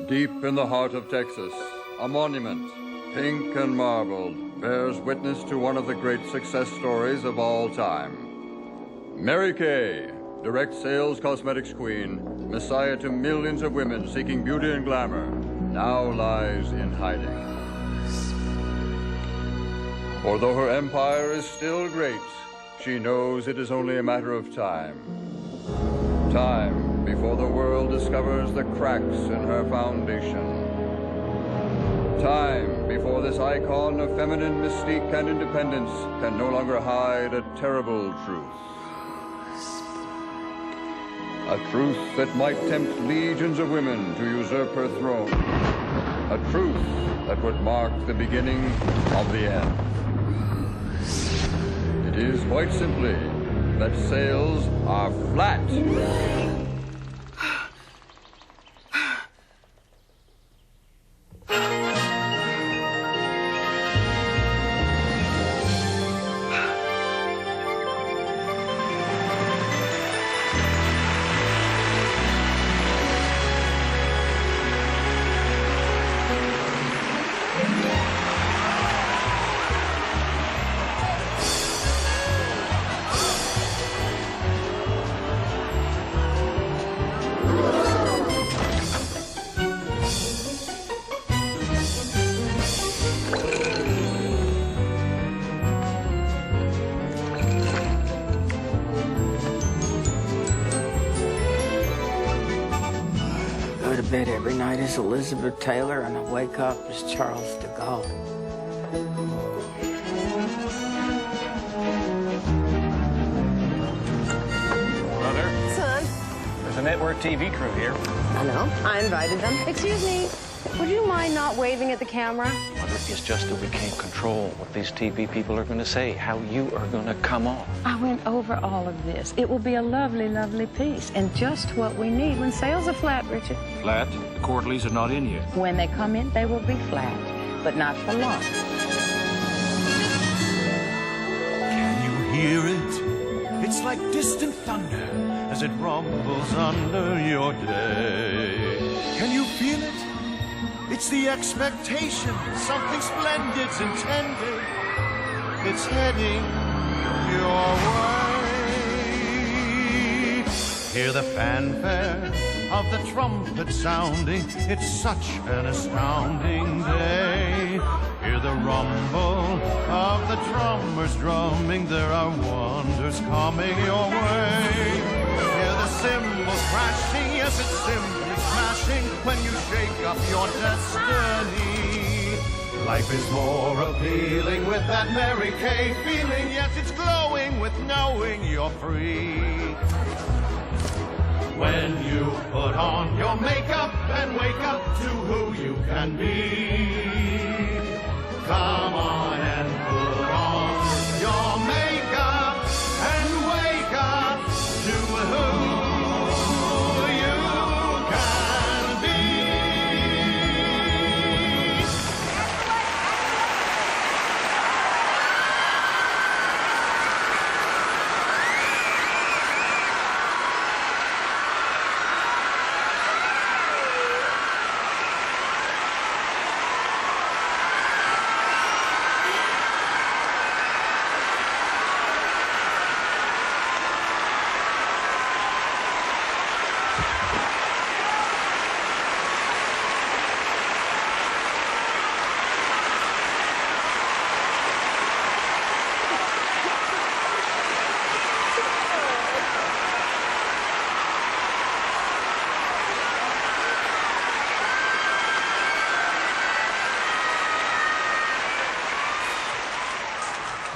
Deep in the heart of Texas, a monument, pink and marbled, bears witness to one of the great success stories of all time. Mary Kay, direct sales cosmetics queen, messiah to millions of women seeking beauty and glamour, now lies in hiding. For though her empire is still great, she knows it is only a matter of time. Time before the world discovers the cracks in her foundation. Time before this icon of feminine mystique and independence can no longer hide a terrible truth. A truth that might tempt legions of women to usurp her throne. A truth that would mark the beginning of the end. It is quite simply that sales are flat. Bed every night as Elizabeth Taylor, and I wake up as Charles de Gaulle. Mother? Son? There's a network TV crew here. I know. I invited them. Excuse me. Would you mind not waving at the camera? Mother, it's just that we can't control what these TV people are going to say, how you are going to come off. I went over all of this. It will be a lovely, lovely piece, and just what we need when sales are flat, Richard. Flat? The quarterlies are not in yet. When they come in, they will be flat, but not for long. Can you hear it? It's like distant thunder as it rumbles under your day. Can you feel it? It's the expectation, something splendid's intended. It's heading your way. Hear the fanfare of the trumpet sounding. It's such an astounding day. Hear the rumble of the drummers drumming. There are wonders coming your way. Hear the cymbals crashing. Yes, it's simply smashing when you shake up your destiny. Life is more appealing with that Mary Kay feeling. Yes, it's glowing with knowing you're free. When you put on your makeup and wake up to who you can be. Come on and put on your makeup and wake up to who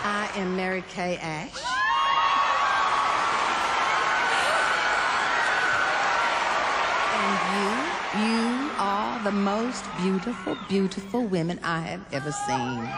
I am Mary Kay Ash. And you are the most beautiful, beautiful women I have ever seen.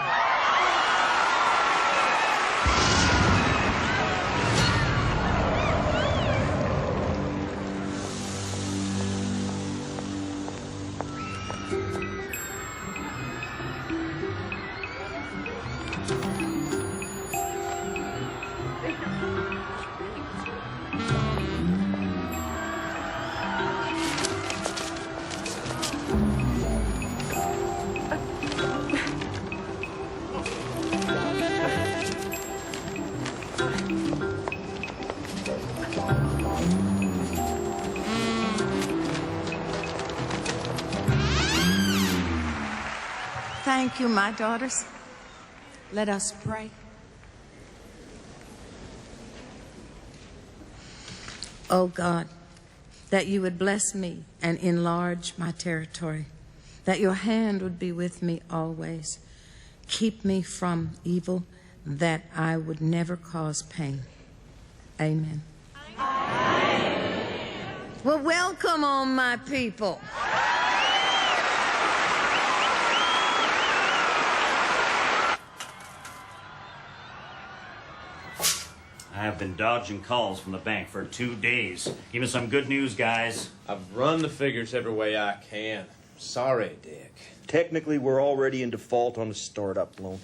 Thank you, my daughters. Let us pray. Oh God, that you would bless me and enlarge my territory, that your hand would be with me always. Keep me from evil, that I would never cause pain. Amen. Well, welcome, all my people. I have been dodging calls from the bank for 2 days. Give me some good news, guys. I've run the figures every way I can. Sorry, Dick. Technically, we're already in default on the startup loan.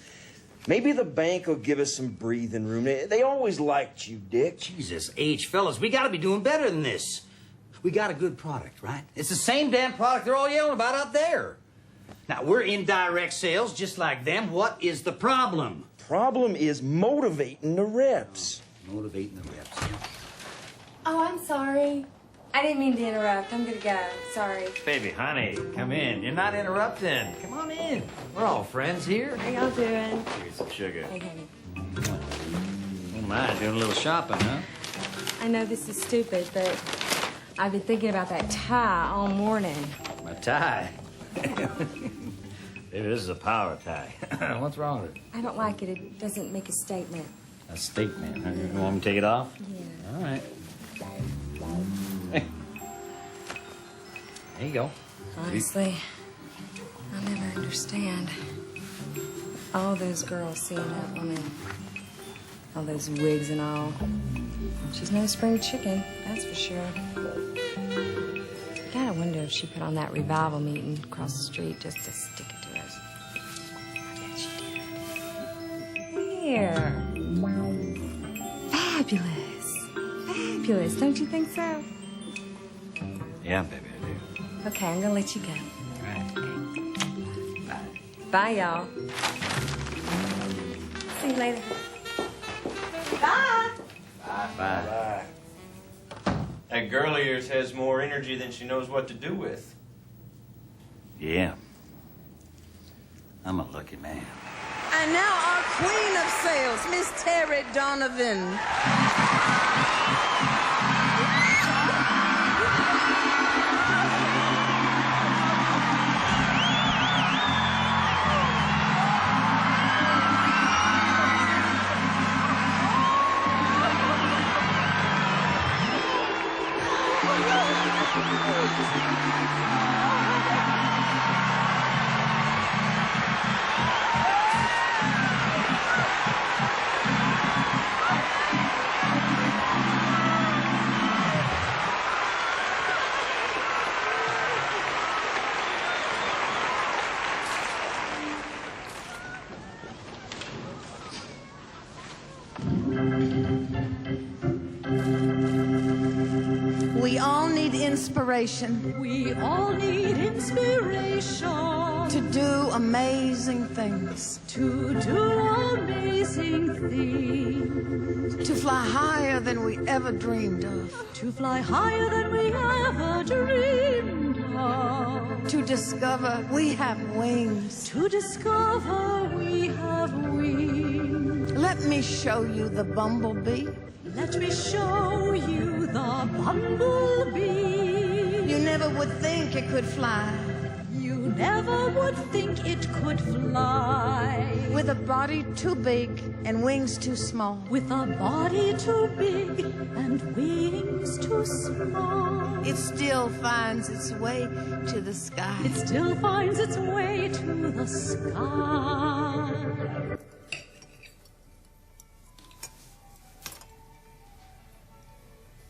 Maybe the bank will give us some breathing room. They always liked you, Dick. Jesus H, fellas, we gotta be doing better than this. We got a good product, right? It's the same damn product they're all yelling about out there. Now, we're in direct sales just like them. What is the problem? Problem is motivating the reps. Motivating the reps. Oh, I'm sorry. I didn't mean to interrupt. I'm gonna go. Sorry. Baby, honey, come in. You're not interrupting. Come on in. We're all friends here. How y'all doing? Here's some sugar. Hey, honey. Oh my, doing a little shopping, huh? I know this is stupid, but I've been thinking about that tie all morning. My tie. Baby, this is a power tie. What's wrong with it? I don't like it. It doesn't make a statement. A statement. Huh? You want me to take it off? Yeah. All right. Hey. There you go. Honestly, I'll never understand. All those girls seeing that woman. All those wigs and all. She's no spring chicken, that's for sure. I gotta wonder if she put on that revival meeting across the street just to stick it to us. I bet she did. Here. Fabulous. Fabulous, don't you think so? Yeah, baby, I do. Okay, I'm gonna let you go. All right. Bye. Bye, y'all. See you later. Bye. Bye. That girl of yours has more energy than she knows what to do with. Yeah. I'm a lucky man. And now our queen of sales, Miss Terry Donovan. We all need inspiration. We all need inspiration To do amazing things. to do amazing things, To fly higher than we ever dreamed of. to fly higher than we ever dreamed of, To discover we have wings. to discover we have wings. Let me show you the bumblebee. Let me show you the bumblebee. You never would think it could fly. You never would think it could fly. With a body too big and wings too small. With a body too big and wings too small. It still finds its way to the sky. It still finds its way to the sky.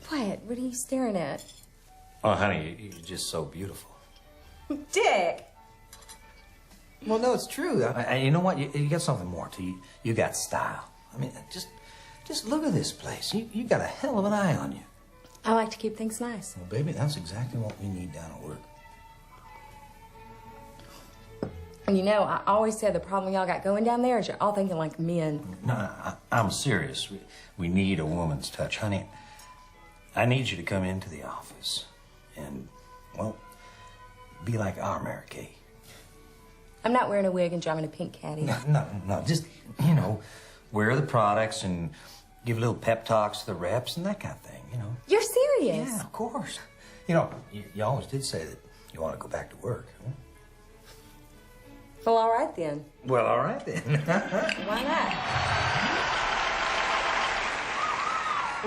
What? What are you staring at? Oh, honey, you're just so beautiful. Dick! Well, no, it's true. You know what? You got something more to you. You got style. I mean, just look at this place. You got a hell of an eye on you. I like to keep things nice. Well, baby, that's exactly what we need down at work. You know, I always say the problem y'all got going down there is you're all thinking like men. No, I'm serious. We need a woman's touch. Honey, I need you to come into the office and, well, be like our Mary Kay. I'm not wearing a wig and driving a pink caddy. No. Just, you know, wear the products and give little pep talks to the reps and that kind of thing, you know. You're serious? Yeah, of course. You know, you always did say that you want to go back to work. Huh? Well, all right then. Well, all right then. Why not?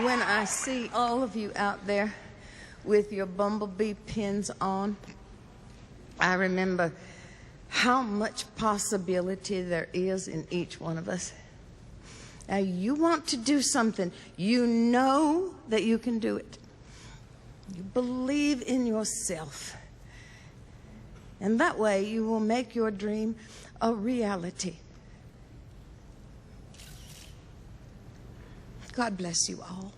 When I see all of you out there with your bumblebee pins on, I remember how much possibility there is in each one of us. Now, you want to do something. You know that you can do it. You believe in yourself. And that way you will make your dream a reality. God bless you all.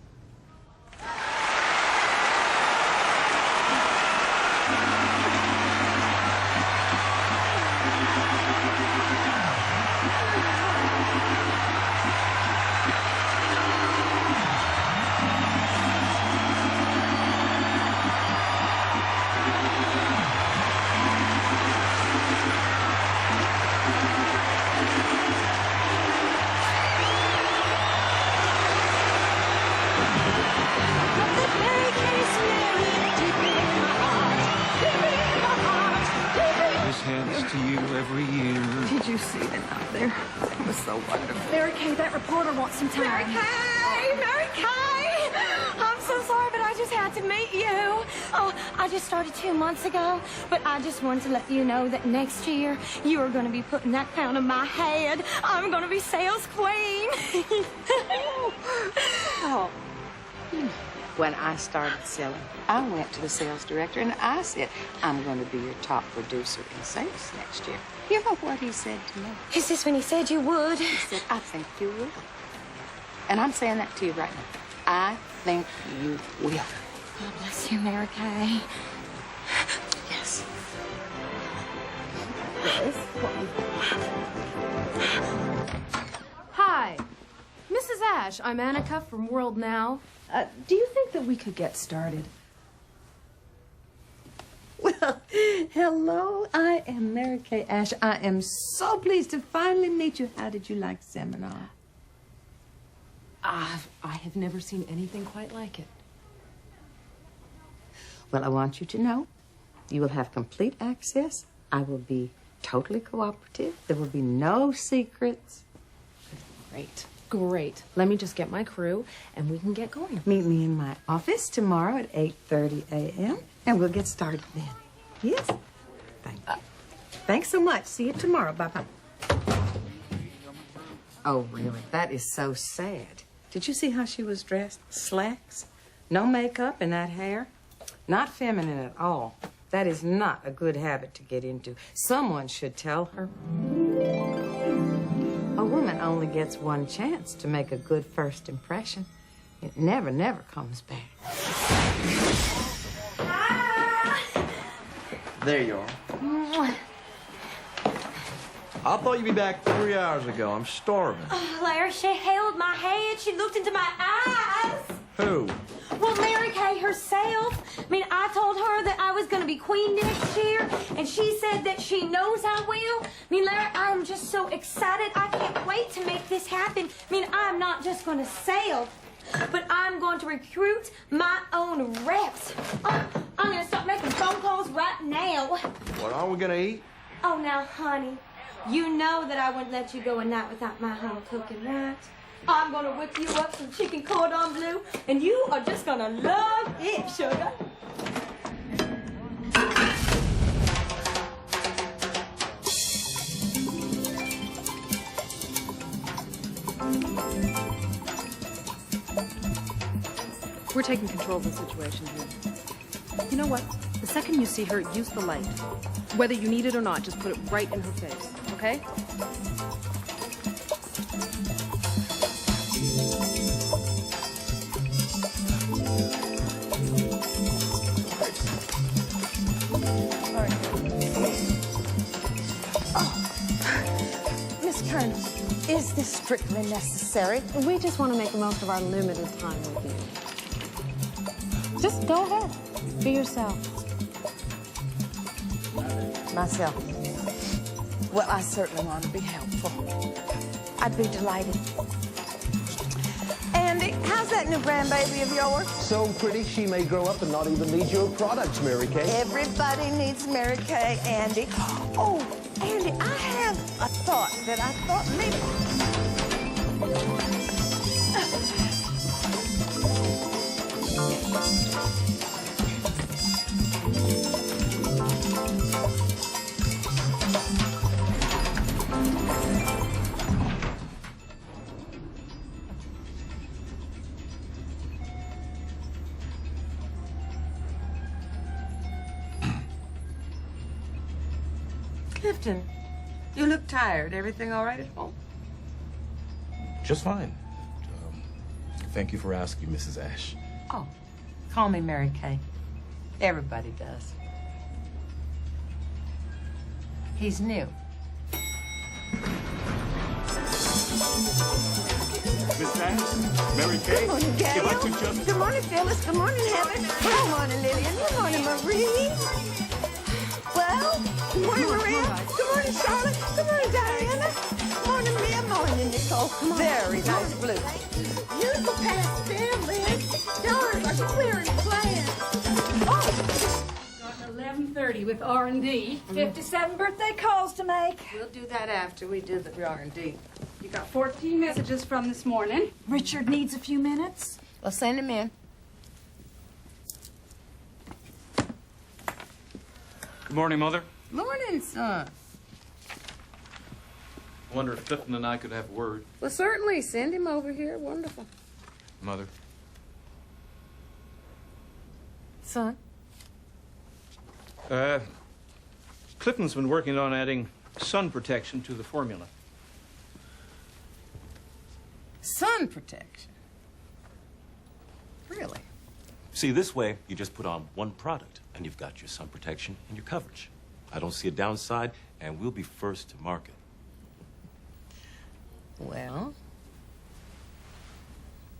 To you every year. Did you see them out there? It was so wonderful. Mary Kay, that reporter wants some time. Mary Kay! Mary Kay! I'm so sorry, but I just had to meet you. Oh, I just started 2 months ago, but I just wanted to let you know that next year you are going to be putting that crown on my head. I'm going to be sales queen. Oh. When I started selling, I went to the sales director and I said, I'm going to be your top producer in sales next year. You know what he said to me? Is this when he said you would? He said, I think you will. And I'm saying that to you right now. I think you will. God bless you, Mary Kay. Yes. Hi, Mrs. Ash. I'm Annika from World Now. Do you think that we could get started? Well, hello. I am Mary Kay Ash. I am so pleased to finally meet you. How did you like seminar? I have never seen anything quite like it. Well, I want you to know you will have complete access. I will be totally cooperative. There will be no secrets. Great. Great. Let me just get my crew, and we can get going. Meet me in my office tomorrow at 8:30 a.m., and we'll get started then. Yes? Thank you. Thanks so much. See you tomorrow. Bye-bye. Oh, really? That is so sad. Did you see how she was dressed? Slacks, no makeup, and that hair? Not feminine at all. That is not a good habit to get into. Someone should tell her. A woman only gets one chance to make a good first impression. It never, never comes back. There you are. I thought you'd be back 3 hours ago. I'm starving. Oh, Larry, she held my head. She looked into my eyes. Who? Well, Mary Kay herself. I mean, I told her that I was going to be queen next year, and she said that she knows I will. I mean, Larry, I am just so excited. I can't wait to make this happen. I mean, I'm not just going to sell, but I'm going to recruit my own reps. Oh, I'm going to start making phone calls right now. What are we gonna eat? Oh, now, honey, you know that I wouldn't let you go a night without my home cooking, right? I'm gonna whip you up some chicken cordon bleu, and you are just gonna love it, sugar. We're taking control of the situation here. You know what? The second you see her, use the light. Whether you need it or not, just put it right in her face, okay? Oh. strictly necessary. We just want to make the most of our limited time with you. Just go ahead. Be yourself. Myself. Well, I certainly want to be helpful. I'd be delighted. Andy, how's that new grandbaby of yours? So pretty, she may grow up and not even need your products, Mary Kay. Everybody needs Mary Kay, Andy. Oh, Andy, I have a thought that I thought maybe... Clifton, you look tired. Everything all right at home? Just fine. Thank you for asking, Mrs. Ash. Oh, call me Mary Kay. Everybody does. He's new. Miss Ash? Mary Kay? Good morning, Daniel. If I could just... Good morning, Phyllis. Good morning, Heather. Good morning, Lillian. Good morning, Marie. Well, good morning, Maria. Good morning, Charlotte. Good morning, Diana. Good morning, Mia. Morning, Nicole. Very nice blue. Beautiful pastel, Liz. Darn, are you clearing plans? Oh! Starting 11:30 with R&D. 57 birthday calls to make. We'll do that after we do the R&D. You got 14 messages from this morning. Richard needs a few minutes. Well, send him in. Good morning, Mother. Morning, son. I wonder if Clifton and I could have a word. Well, certainly. Send him over here. Wonderful. Mother. Son? Clifton's been working on adding sun protection to the formula. Sun protection? Really? See, this way, you just put on one product, and you've got your sun protection and your coverage. I don't see a downside, and we'll be first to market. Well,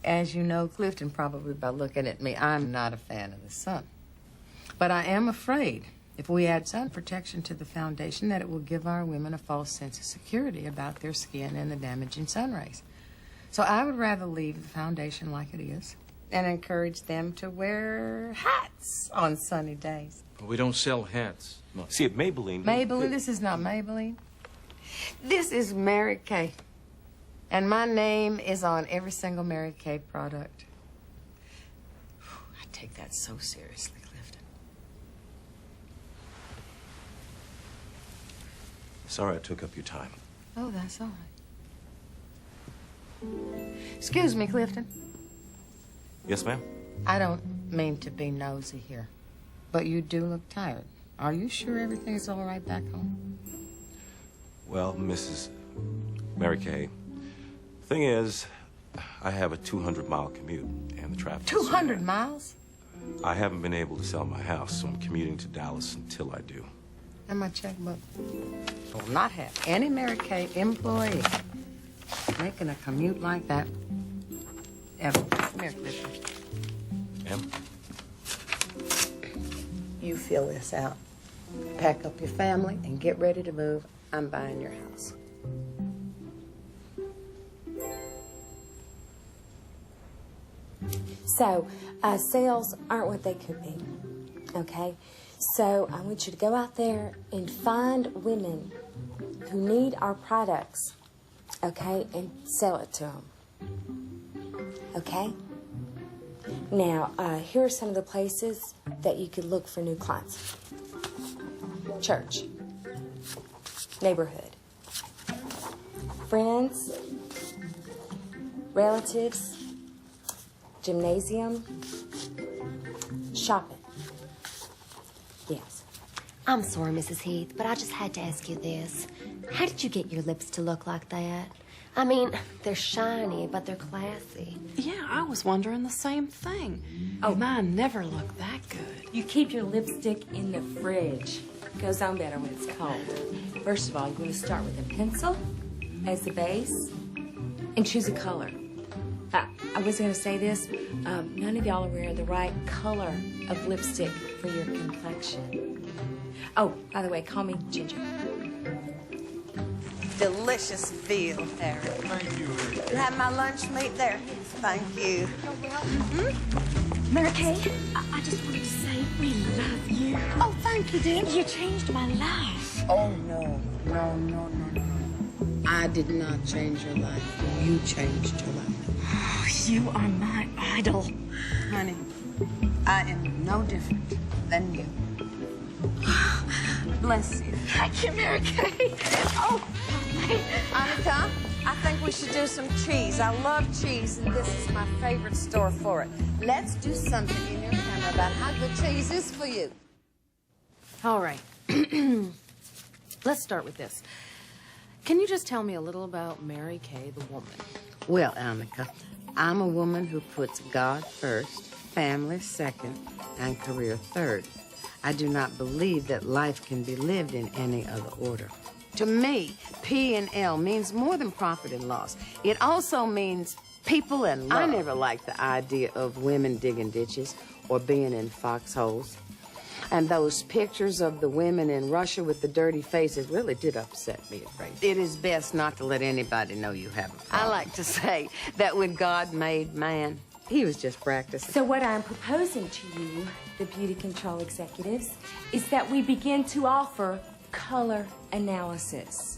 as you know, Clifton, probably by looking at me, I'm not a fan of the sun. But I am afraid if we add sun protection to the foundation that it will give our women a false sense of security about their skin and the damaging sun rays. So I would rather leave the foundation like it is and encourage them to wear hats on sunny days. But we don't sell hats. No. See, at Maybelline... Maybelline? This is not Maybelline. This is Mary Kay. And my name is on every single Mary Kay product. I take that so seriously, Clifton. Sorry I took up your time. Oh, that's all right. Excuse me, Clifton. Yes, ma'am? I don't mean to be nosy here, but you do look tired. Are you sure everything's all right back home? Well, Mrs. Mary Kay, thing is, I have a 200-mile commute, and the traffic... 200 miles? I haven't been able to sell my house, so I'm commuting to Dallas until I do. And my checkbook will not have any Mary Kay employee making a commute like that ever. Come here, Clifton. Ma'am? You fill this out. Pack up your family and get ready to move. I'm buying your house. So, sales aren't what they could be, okay? So, I want you to go out there and find women who need our products, okay, and sell it to them, okay? Now, here are some of the places that you could look for new clients. Church, neighborhood, friends, relatives, gymnasium, shopping. Yes. I'm sorry, Mrs. Heath, but I just had to ask you this. How did you get your lips to look like that? I mean, they're shiny, but they're classy. Yeah, I was wondering the same thing. Oh, mine never looked that good. You keep your lipstick in the fridge. It goes on better when it's cold. First of all, you're going to start with a pencil as the base. And choose a color. I was going to say this. None of y'all are wearing the right color of lipstick for your complexion. Oh, by the way, call me Ginger. Delicious veal, Harry. Thank you. You have my lunch meat there? Thank you. Mary Kay, I just wanted to say we love you. Oh, thank you, dear. You changed my life. Oh, no. I did not change your life. You changed your life. Oh, you are my idol. Honey, I am no different than you. Bless you. Thank you, Mary Kay. Oh, Annika, I think we should do some cheese. I love cheese, and this is my favorite store for it. Let's do something in your camera about how good cheese is for you. All right. Let's start with this. Can you just tell me a little about Mary Kay, the woman? Well, Annika, I'm a woman who puts God first, family second, and career third. I do not believe that life can be lived in any other order. To me, P and L means more than profit and loss. It also means people and love. I never liked the idea of women digging ditches or being in foxholes. And those pictures of the women in Russia with the dirty faces really did upset me a great deal. It is best not to let anybody know you have a problem. I like to say that when God made man, he was just practicing. So what I'm proposing to you, the beauty control executives, is that we begin to offer color analysis.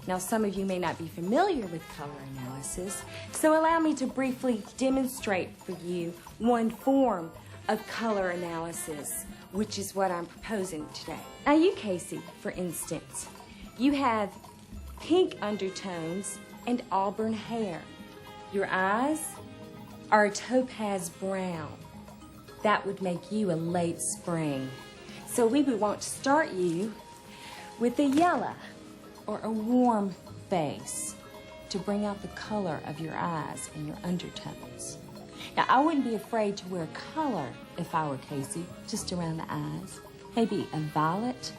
Now, some of you may not be familiar with color analysis, so allow me to briefly demonstrate for you one form of color analysis, which is what I'm proposing today. Now, you, Casey, for instance, you have pink undertones and auburn hair. Your eyes are a topaz brown. That would make you a late spring. So we would want to start you with a yellow or a warm face to bring out the color of your eyes and your undertones. Now, I wouldn't be afraid to wear color if I were Casey, just around the eyes. Maybe a violet,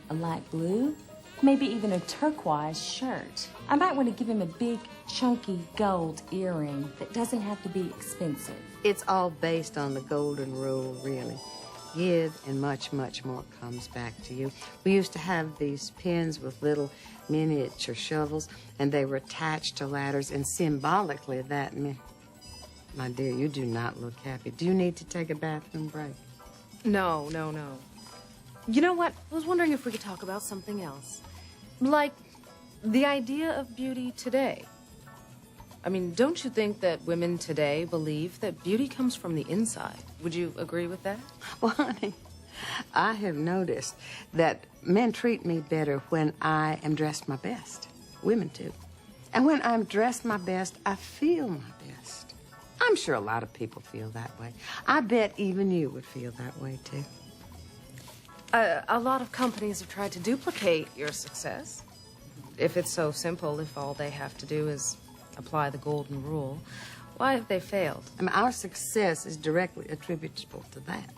a light blue, maybe even a turquoise shirt. I might want to give him a big, chunky gold earring that doesn't have to be expensive. It's all based on the golden rule, really. Give and much, much more comes back to you. We used to have these pins with little miniature shovels, and they were attached to ladders, and symbolically that meant... My dear, you do not look happy. Do you need to take a bathroom break? No. You know what? I was wondering if we could talk about something else. Like the idea of beauty today. I mean, don't you think that women today believe that beauty comes from the inside? Would you agree with that? Well, honey, I have noticed that men treat me better when I am dressed my best. Women too. And when I'm dressed my best, I feel my best. I'm sure a lot of people feel that way. I bet even you would feel that way, too. A lot of companies have tried to duplicate your success. If it's so simple, if all they have to do is apply the golden rule, why have they failed? I mean, our success is directly attributable to that.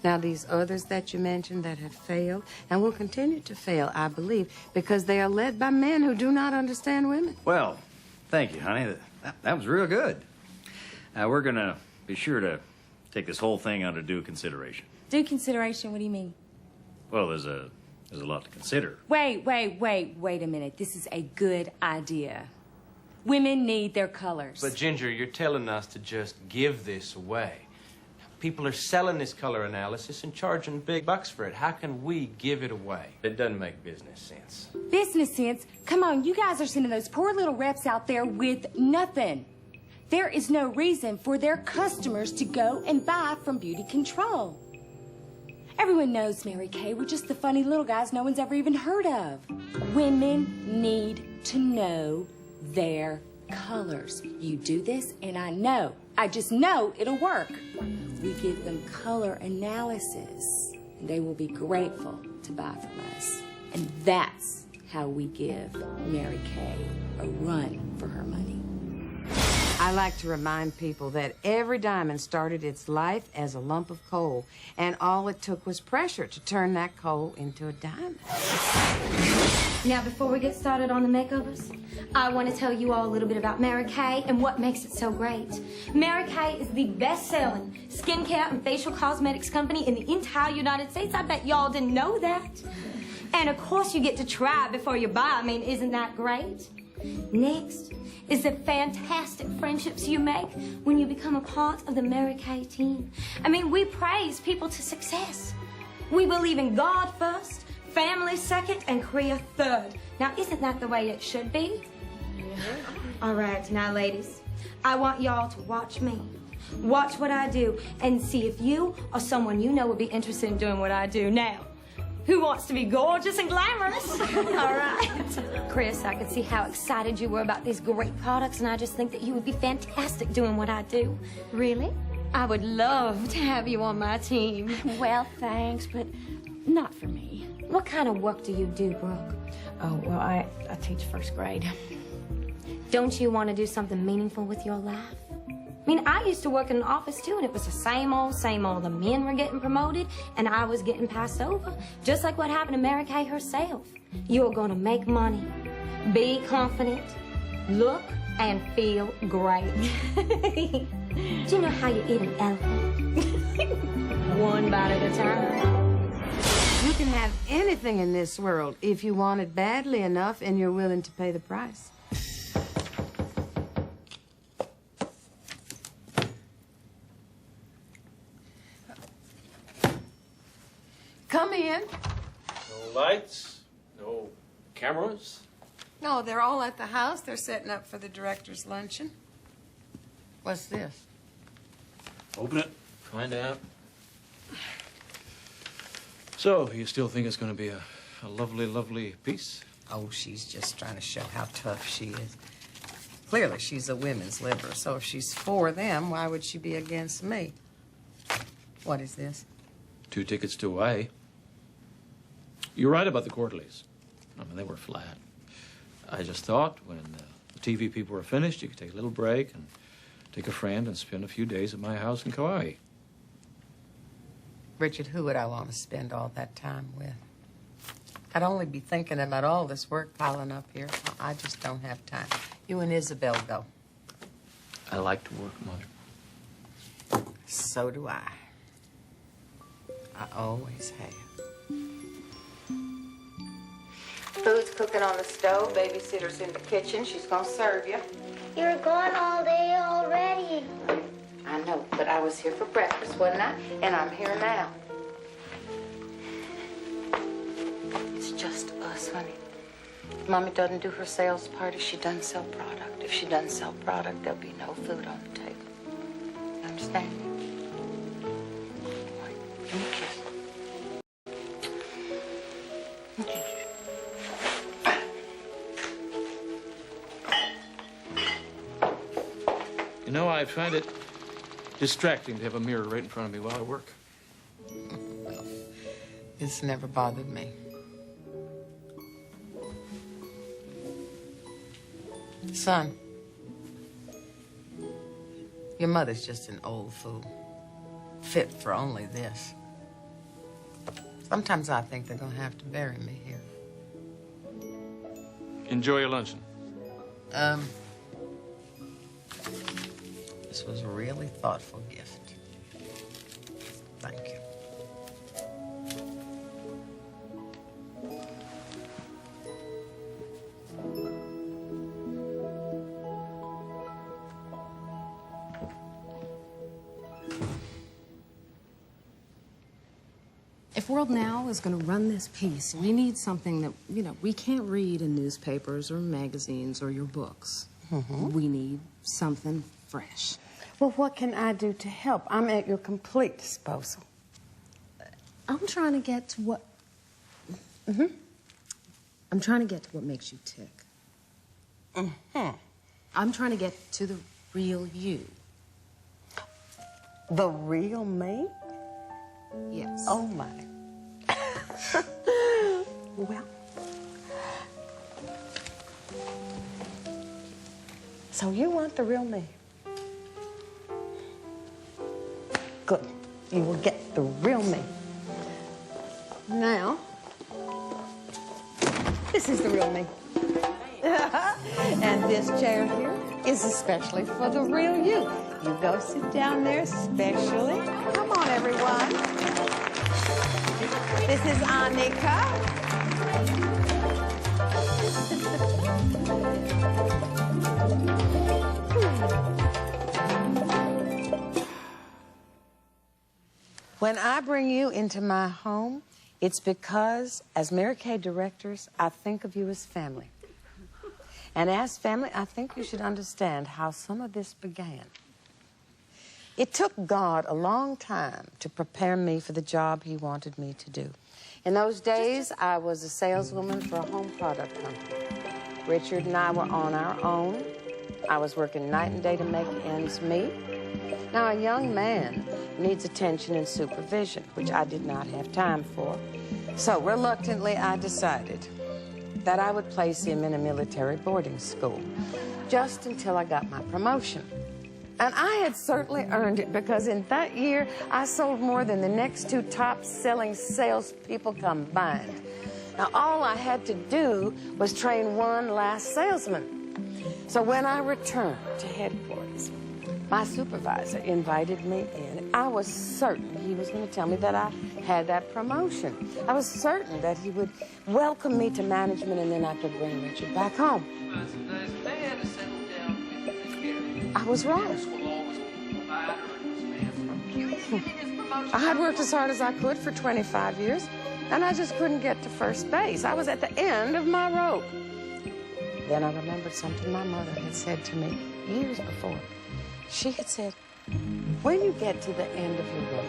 Now, these others that you mentioned that have failed and will continue to fail, I believe, because they are led by men who do not understand women. Well, thank you, honey. That was real good. We're going to be sure to take this whole thing under due consideration. Due consideration, what do you mean? Well, there's a lot to consider. Wait a minute. This is a good idea. Women need their colors. But, Ginger, you're telling us to just give this away. People are selling this color analysis and charging big bucks for it. How can we give it away? It doesn't make business sense. Business sense? Come on, you guys are sending those poor little reps out there with nothing. There is no reason for their customers to go and buy from Beauty Control. Everyone knows Mary Kay. We're just the funny little guys no one's ever even heard of. Women need to know their colors. You do this, and I just know it'll work. We give them color analysis, and they will be grateful to buy from us. And that's how we give Mary Kay a run for her money. I like to remind people that every diamond started its life as a lump of coal, and all it took was pressure to turn that coal into a diamond. Now, before we get started on the makeovers, I want to tell you all a little bit about Mary Kay and what makes it so great. Mary Kay is the best-selling skincare and facial cosmetics company in the entire United States. I bet y'all didn't know that. And, of course, you get to try before you buy. I mean, isn't that great? Next is the fantastic friendships you make when you become a part of the Mary Kay team. I mean, we praise people to success. We believe in God first, family second, and career third. Now, isn't that the way it should be? All right, now, ladies, I want y'all to watch me. Watch what I do and see if you or someone you know would be interested in doing what I do. Now, who wants to be gorgeous and glamorous? All right. Chris, I could see how excited you were about these great products, and I just think that you would be fantastic doing what I do. Really? I would love to have you on my team. Well, thanks, but not for me. What kind of work do you do, Brooke? Oh, well, I teach first grade. Don't you want to do something meaningful with your life? I mean, I used to work in an office, too, and it was the same old, same old. The men were getting promoted, and I was getting passed over. Just like what happened to Mary Kay herself. You're going to make money, be confident, look and feel great. Do you know how you eat an elephant? One bite at a time. You can have anything in this world if you want it badly enough and you're willing to pay the price. Come in. No lights, no cameras. No, they're all at the house. They're setting up for the director's luncheon. What's this? Open it. Find out. So, you still think it's going to be a lovely, lovely piece? Oh, she's just trying to show how tough she is. Clearly, she's a women's liver, so if she's for them, why would she be against me? What is this? 2 tickets to Hawaii. You're right about the quarterlies. I mean, they were flat. I just thought when the TV people were finished, you could take a little break and take a friend and spend a few days at my house in Kauai. Richard, who would I want to spend all that time with? I'd only be thinking about all this work piling up here. I just don't have time. You and Isabel go. I like to work, Mother. So do I. I always have. Food's cooking on the stove. Babysitter's in the kitchen. She's gonna serve you. You're gone all day already. I know, but I was here for breakfast, wasn't I? And I'm here now. It's just us, honey. Mommy doesn't do her sales party. She doesn't sell product. If she doesn't sell product, there'll be no food on the table. You understand? Wait, give me a kiss. You know, I find it distracting to have a mirror right in front of me while I work. Well, it's never bothered me. Son, your mother's just an old fool, fit for only this. Sometimes I think they're gonna have to bury me here. Enjoy your luncheon. This was a really thoughtful gift. Thank you. If World Now is going to run this piece, we need something that, we can't read in newspapers or magazines or your books. Mm-hmm. We need something fresh. Well, what can I do to help? I'm at your complete disposal. I'm trying to get to what... I'm trying to get to what makes you tick. I'm trying to get to the real you. The real me? Yes. Oh, my. Well. So you want the real me? Good. You will get the real me. Now, this is the real me. And this chair here is especially for the real you. You go sit down there especially. Come on, everyone. This is Annika. When I bring you into my home, it's because, as Mary Kay directors, I think of you as family. And as family, I think you should understand how some of this began. It took God a long time to prepare me for the job he wanted me to do. In those days, I was a saleswoman for a home product company. Richard and I were on our own. I was working night and day to make ends meet. Now, a young man needs attention and supervision, which I did not have time for. So, reluctantly, I decided that I would place him in a military boarding school, just until I got my promotion. And I had certainly earned it, because in that year, I sold more than the next two top-selling salespeople combined. Now, all I had to do was train one last salesman. So when I returned to headquarters, my supervisor invited me in. I was certain he was going to tell me that I had that promotion. I was certain that he would welcome me to management, and then I could bring Richard back home. I was wrong. I had worked as hard as I could for 25 years, and I just couldn't get to first base. I was at the end of my rope. Then I remembered something my mother had said to me years before. She had said, when you get to the end of your rope,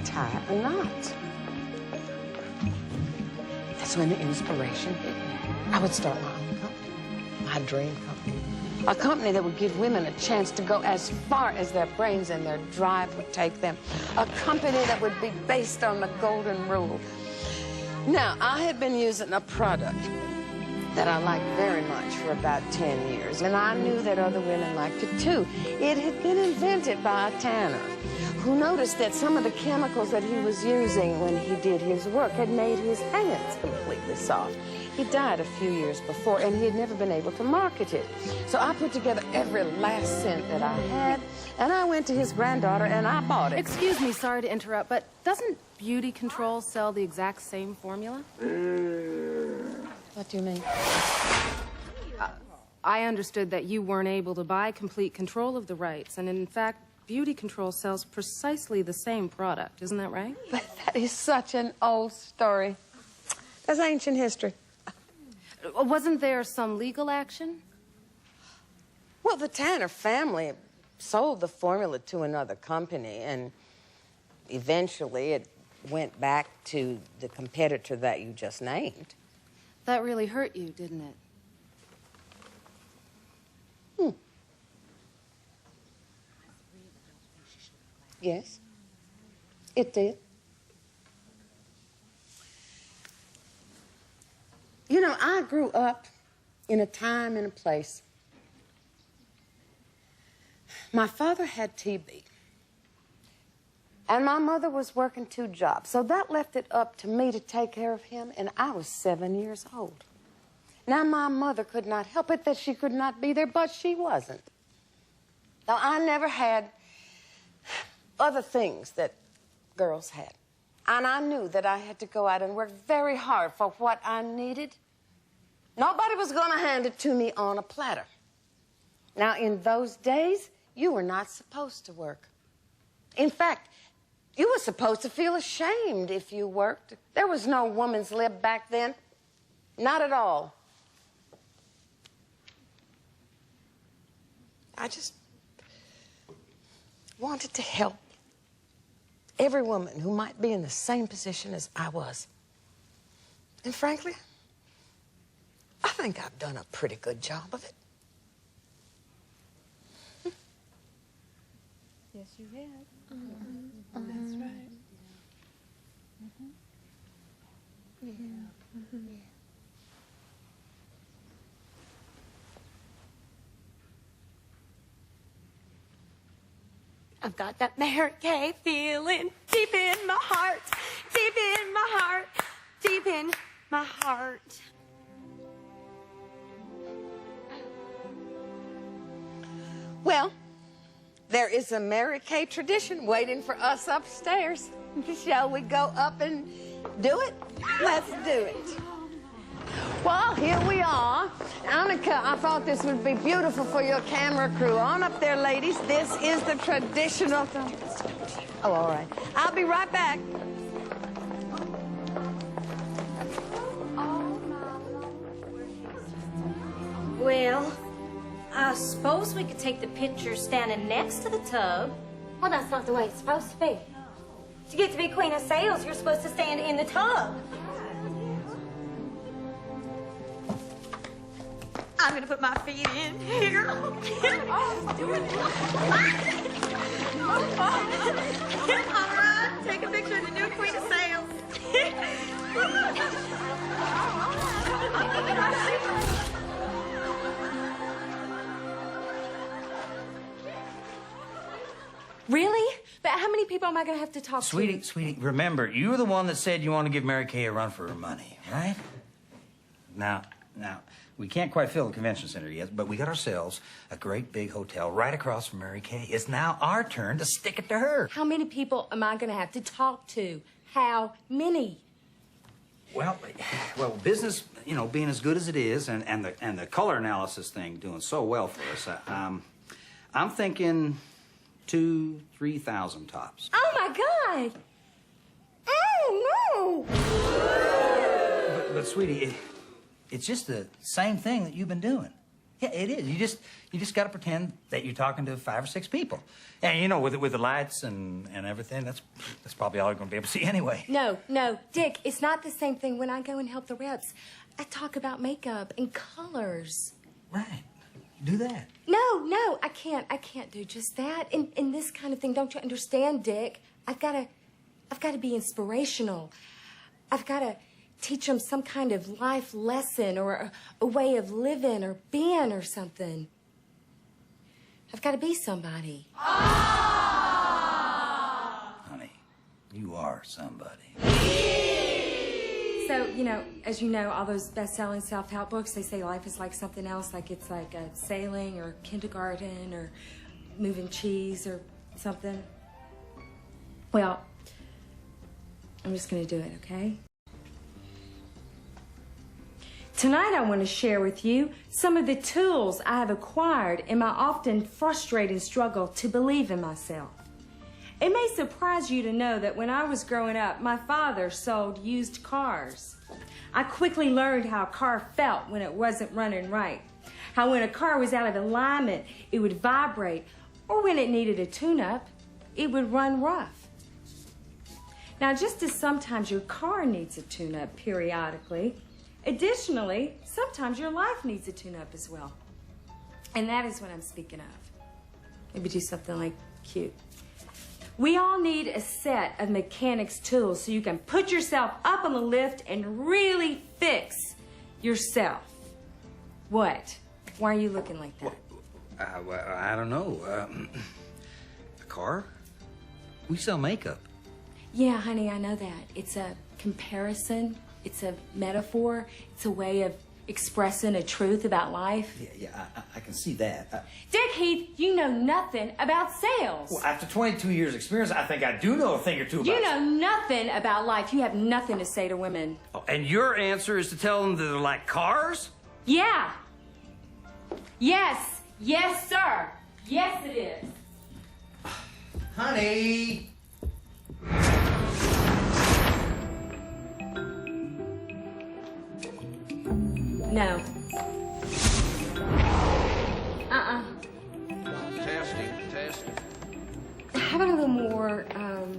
tie a knot. That's when the inspiration hit me. I would start my own company, my dream company. A company that would give women a chance to go as far as their brains and their drive would take them. A company that would be based on the golden rule. Now, I had been using a product that I liked very much for about 10 years, and I knew that other women liked it too. It had been invented by a tanner who noticed that some of the chemicals that he was using when he did his work had made his hands completely soft. He died a few years before, and he had never been able to market it. So I put together every last cent that I had, and I went to his granddaughter, and I bought it. Excuse me, sorry to interrupt, but doesn't Beauty Control sell the exact same formula? What do you mean? I understood that you weren't able to buy complete control of the rights, and in fact, Beauty Control sells precisely the same product. Isn't that right? But that is such an old story. That's ancient history. Wasn't there some legal action? Well, the Tanner family sold the formula to another company, and eventually it went back to the competitor that you just named. That really hurt you, didn't it? Yes, it did. You know, I grew up in a time and a place. My father had TB, and my mother was working 2 jobs, so that left it up to me to take care of him, and I was 7 years old. Now, my mother could not help it that she could not be there, but she wasn't. Now, I never had other things that girls had. And I knew that I had to go out and work very hard for what I needed. Nobody was going to hand it to me on a platter. Now, in those days, you were not supposed to work. In fact, you were supposed to feel ashamed if you worked. There was no woman's lib back then. Not at all. I just wanted to help every woman who might be in the same position as I was. And frankly, I think I've done a pretty good job of it. Yes, you have. That's right. Yeah. I've got that Mary Kay feeling deep in my heart, deep in my heart, deep in my heart. Well, there is a Mary Kay tradition waiting for us upstairs. Shall we go up and do it? Let's do it. Well, here we are. Annika, I thought this would be beautiful for your camera crew. On up there, ladies. This is the traditional... Oh, all right. I'll be right back. Well, I suppose we could take the picture standing next to the tub. Well, that's not the way it's supposed to be. To get to be Queen of Sales, you're supposed to stand in the tub. I'm gonna put my feet in here. All right, take a picture of the new Queen of Sales. Really? But how many people am I going to have to talk to? Sweetie, remember, you were the one that said you want to give Mary Kay a run for her money, right? Now, we can't quite fill the convention center yet, but we got ourselves a great big hotel right across from Mary Kay. It's now our turn to stick it to her. How many people am I going to have to talk to? How many? Well, business, you know, being as good as it is, and the color analysis thing doing so well for us, I'm thinking 2,000-3,000 tops. Oh, my God. Oh, no. But sweetie, it's just the same thing that you've been doing. Yeah, it is. You just got to pretend that you're talking to 5 or 6 people, and you know, with the lights and everything, that's probably all you're going to be able to see anyway. No, Dick, it's not the same thing when I go and help the reps. I talk about makeup and colors. Right. Do that. No, I can't do just that. In this kind of thing, don't you understand, Dick? I've got to be inspirational. I've got to teach them some kind of life lesson or a way of living or being or something. I've got to be somebody. Honey, you are somebody. So, you know, as you know, all those best-selling self-help books, they say life is like something else, like it's like sailing or kindergarten or moving cheese or something. Well, I'm just going to do it, okay? Tonight I want to share with you some of the tools I have acquired in my often frustrating struggle to believe in myself. It may surprise you to know that when I was growing up, my father sold used cars. I quickly learned how a car felt when it wasn't running right, how when a car was out of alignment, it would vibrate, or when it needed a tune-up, it would run rough. Now, just as sometimes your car needs a tune-up periodically, additionally, sometimes your life needs a tune-up as well. And that is what I'm speaking of. Maybe do something like cute. We all need a set of mechanics tools so you can put yourself up on the lift and really fix yourself. What? Why are you looking like that? I don't know. A car? We sell makeup. Yeah, honey, I know that. It's a comparison. It's a metaphor. It's a way of expressing a truth about life. Yeah, I can see that. Dick Heath, you know nothing about sales. Well, after 22 years' experience, I think I do know a thing or two about You know nothing about life. You have nothing to say to women. Oh, and your answer is to tell them that they're like cars? Yeah. Yes, sir. Yes, it is. Honey! No. Testing. How about a little more,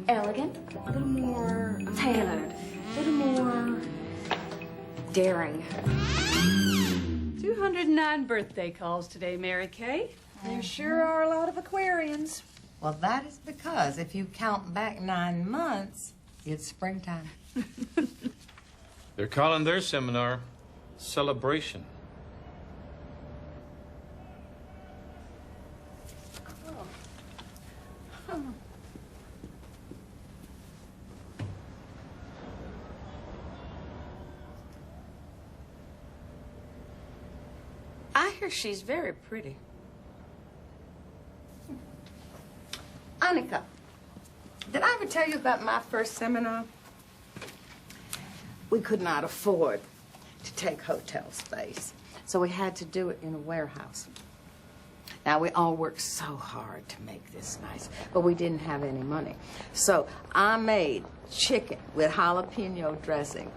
elegant? A little more tailored? A little more daring? 209 birthday calls today, Mary Kay. There sure are a lot of Aquarians. Well, that is because if you count back 9 months, it's springtime. They're calling their seminar Celebration. hear she's very pretty. Annika, did I ever tell you about my first seminar? We could not afford to take hotel space, so we had to do it in a warehouse. Now, we all worked so hard to make this nice, but we didn't have any money. So I made chicken with jalapeno dressing.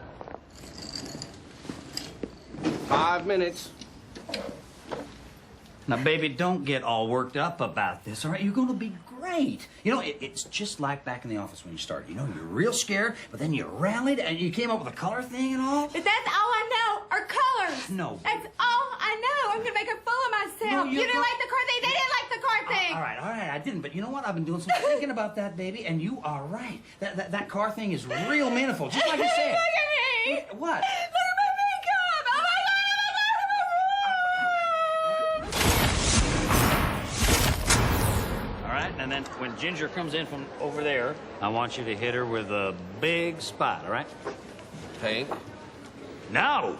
5 minutes. Now, baby, don't get all worked up about this, all right? You're going to be great. You know, it's just like back in the office when you started. You know, you're real scared, but then you rallied and you came up with a color thing and all. But that's all I know are colors. No. That's all I know. I'm going to make a fool of myself. No, you didn't like the car thing. They didn't like the car thing. All right, I didn't. But you know what? I've been doing some thinking about that, baby, and you are right. That car thing is real meaningful, just like you said. Look at me. What? Look at my makeup. Oh, my God. All right, and then when Ginger comes in from over there, I want you to hit her with a big spot, all right? Pink? No,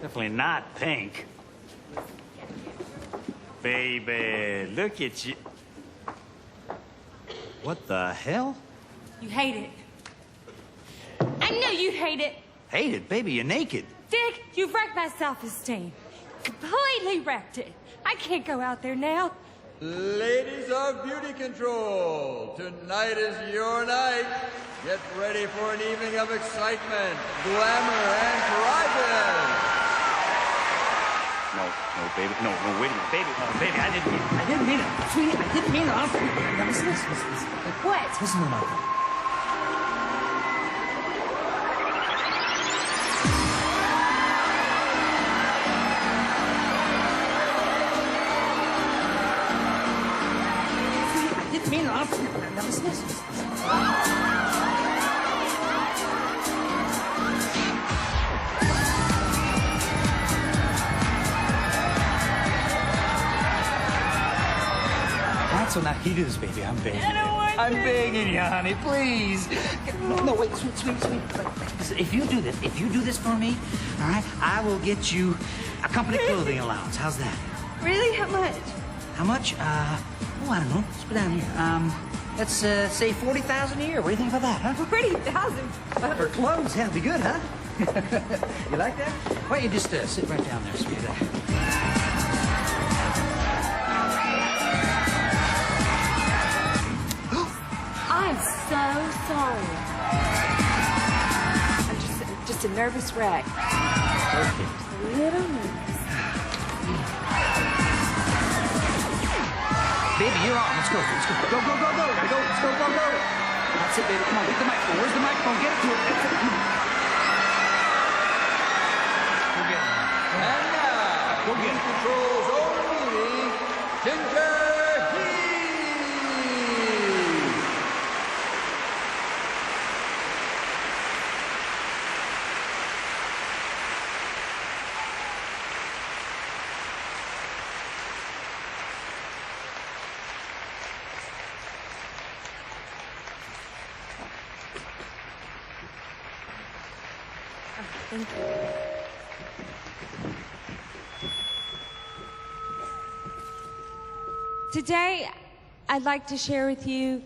definitely not pink. Baby, look at you. What the hell? You hate it. I knew you'd hate it. Hate it, baby, you're naked. Dick, you've wrecked my self-esteem. Completely wrecked it. I can't go out there now. Ladies of beauty control, tonight is your night. Get ready for an evening of excitement, glamour, and prizes. No, baby, no, wait a minute, baby, baby, I didn't mean it, sweetie, I didn't mean it. Now, listen. What? Listen to my thing. So now you do this, baby. I'm begging you. I'm begging you, honey, please. No, wait, sweet. Listen, if you do this for me, all right, I will get you a company clothing allowance. How's that? Really? How much? How much? I don't know. Let's go down here. Let's say $40,000 a year. What do you think about that, huh? 40,000 for clothes? Yeah, it'd be good, huh? You like that? Why don't you just sit right down there, sweetie? I'm so sorry. I'm just a nervous wreck. Okay. A little nervous. Baby, you're on. Let's go. Go. Let's go. That's it, baby. Come on, get the microphone. Where's the microphone? Get it to it. That's it. Go get it. And now, Go get it. controls over beauty, Ginger Heat. Thank you. Today, I'd like to share with you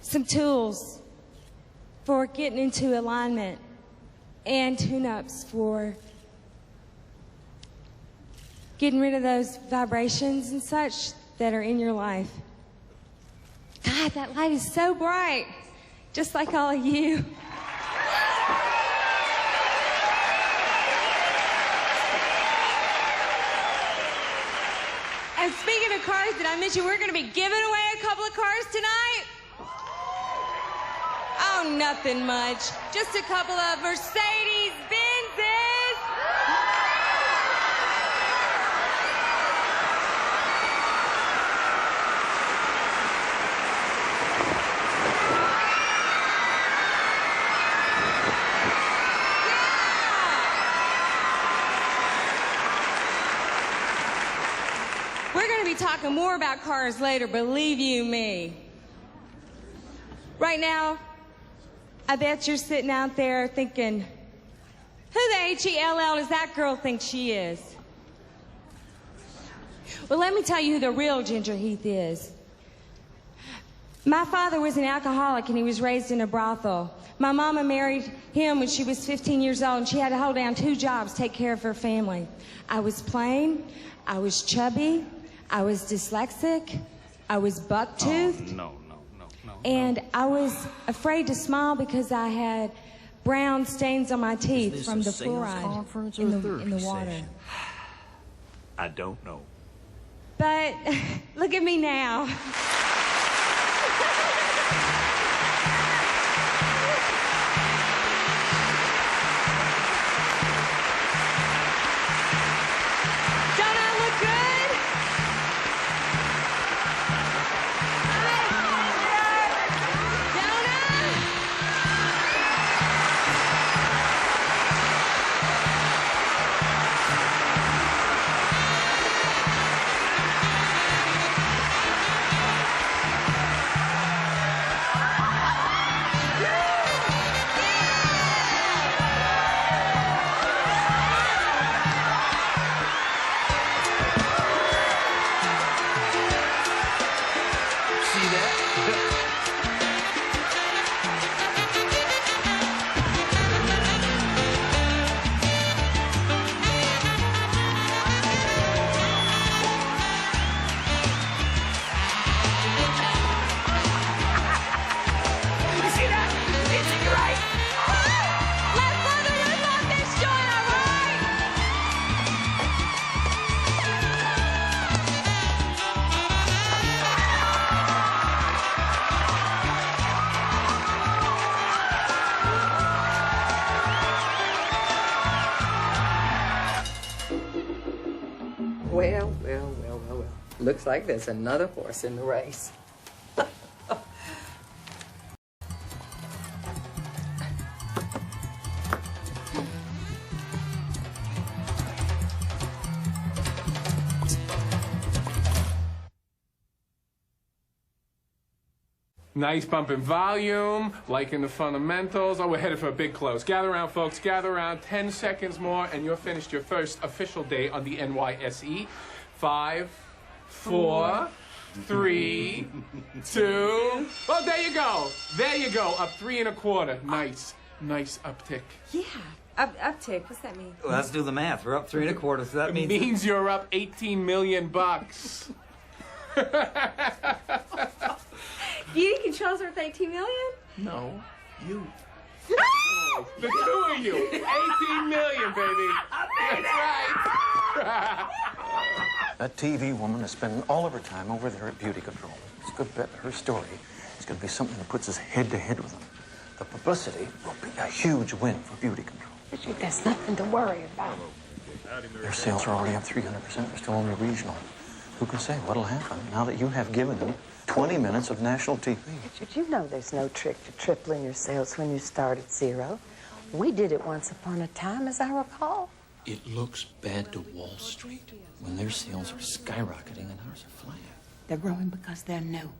some tools for getting into alignment and tune-ups for getting rid of those vibrations and such that are in your life. God, that light is so bright, just like all of you. And speaking of cars, did I mention we're going to be giving away a couple of cars tonight? Oh, nothing much. Just a couple of Mercedes Benzes. We're going to be talking more about cars later, believe you me. Right now, I bet you're sitting out there thinking, Who the H-E-L-L does that girl think she is? Well, let me tell you who the real Ginger Heath is. My father was an alcoholic and he was raised in a brothel. My mama married him when she was 15 years old and she had to hold down 2 jobs to take care of her family. I was plain, I was chubby, I was dyslexic, I was buck-toothed. No. And I was afraid to smile because I had brown stains on my teeth from the fluoride in the water. I don't know. But look at me now. Don't I look good? Don't I? Well. Looks like there's another horse in the race. Nice bump in volume, liking the fundamentals. Oh, we're headed for a big close. Gather around, folks. Gather around. 10 seconds more, and you're finished your first official day on the NYSE. 5, 4, 3, 2. Oh, there you go. There you go. Up 3 1/4. Nice uptick. Yeah, uptick. What's that mean? Well, let's do the math. We're up 3 1/4, so that means... It means you're up $18 million. Beauty Control's worth $18 million? No, you. The 2 of you. 18 million, baby. That's right. That TV woman is spending all of her time over there at Beauty Control. It's a good bet that her story is going to be something that puts us head to head with them. The publicity will be a huge win for Beauty Control. Richard, there's nothing to worry about. Their sales are already up 300%. They're still only regional. Who can say what'll happen now that you have given them 20 minutes of national TV? Richard, you know there's no trick to tripling your sales when you start at 0. We did it once upon a time, as I recall. It looks bad to Wall Street when their sales are skyrocketing and ours are flat. They're growing because they're new.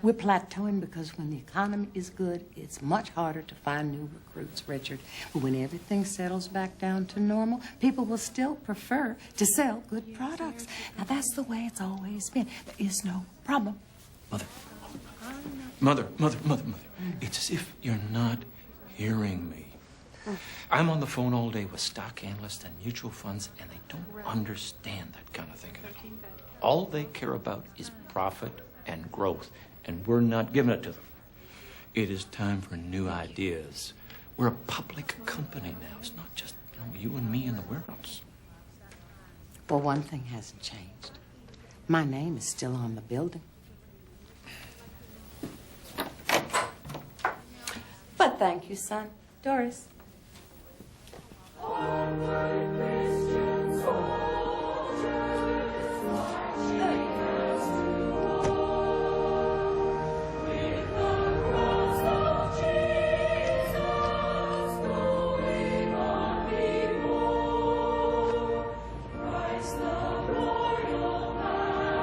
We're plateauing because when the economy is good, it's much harder to find new recruits, Richard. But when everything settles back down to normal, people will still prefer to sell good products. Now, that's the way it's always been. There is no problem. Mother. It's as if you're not hearing me. I'm on the phone all day with stock analysts and mutual funds, and they don't understand that kind of thing at all. All they care about is profit and growth, and we're not giving it to them. It is time for new ideas. We're a public company now. It's not just, you and me in the warehouse. Well, one thing hasn't changed. My name is still on the building. But thank you, son. Doris.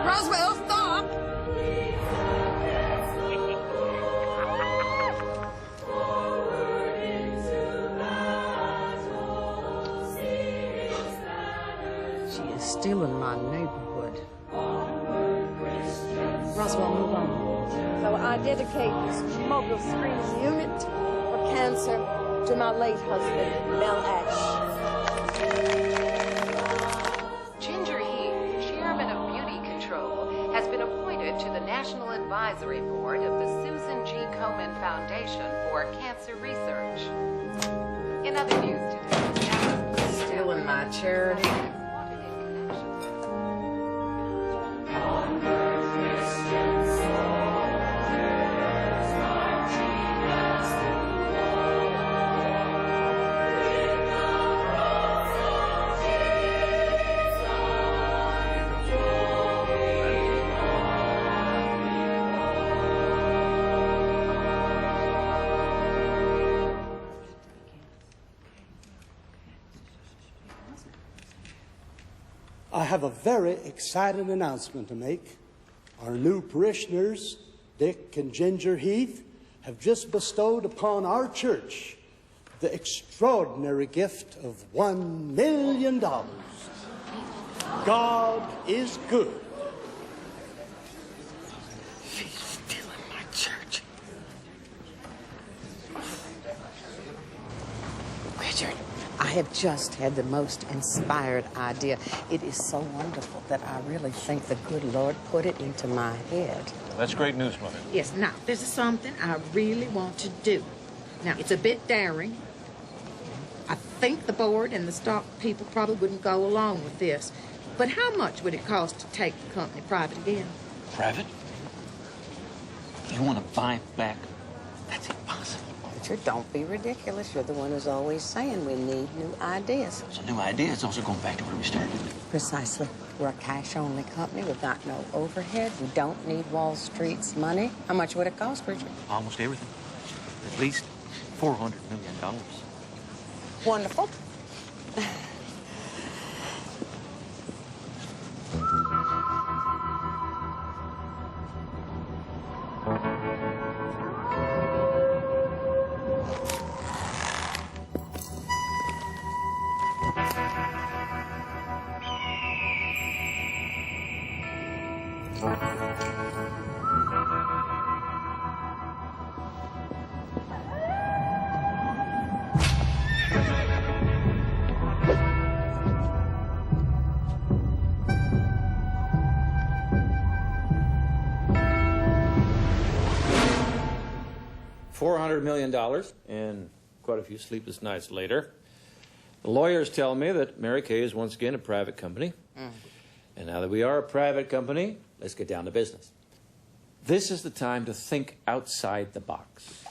Roswell, stop! Might as well move on. So I dedicate this mogul screening unit for cancer to my late husband, Mel Ash. Ginger Heath, chairman of Beauty Control, has been appointed to the National Advisory Board of the Susan G. Komen Foundation for Cancer Research. In other news today, Still in my charity. I have a very exciting announcement to make. Our new parishioners, Dick and Ginger Heath, have just bestowed upon our church the extraordinary gift of $1 million. God is good. She's still in my church. Richard, I have just had the most inspired idea. It is so wonderful that I really think the good Lord put it into my head. That's great news, Mother. Yes, now, this is something I really want to do. Now, it's a bit daring. I think the board and the stock people probably wouldn't go along with this. But how much would it cost to take the company private again? Private? You want to buy back? That's impossible. Richard, don't be ridiculous. You're the one who's always saying we need new ideas. It's a new idea. It's also going back to where we started. Precisely. We're a cash-only company. We've got no overhead. We don't need Wall Street's money. How much would it cost, Richard? Almost everything. At least $400 million. Wonderful. $400 million, and quite a few sleepless nights later. The lawyers tell me that Mary Kay is once again a private company. And now that we are a private company, let's get down to business. This is the time to think outside the box.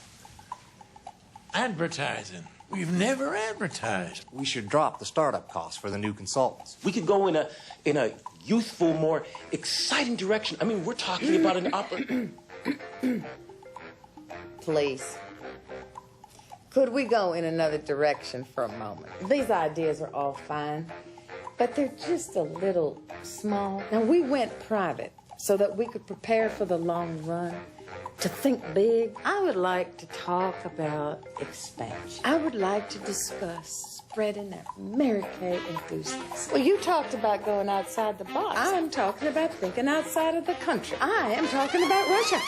Advertising. We've never advertised. We should drop the startup costs for the new consultants. We could go in a youthful, more exciting direction. I mean, we're talking about an opera. Please. Could we go in another direction for a moment? These ideas are all fine, but they're just a little small. Now, we went private so that we could prepare for the long run, to think big. I would like to talk about expansion. I would like to discuss spreading that Mary Kay enthusiasm. Well, you talked about going outside the box. I'm talking about thinking outside of the country. I am talking about Russia.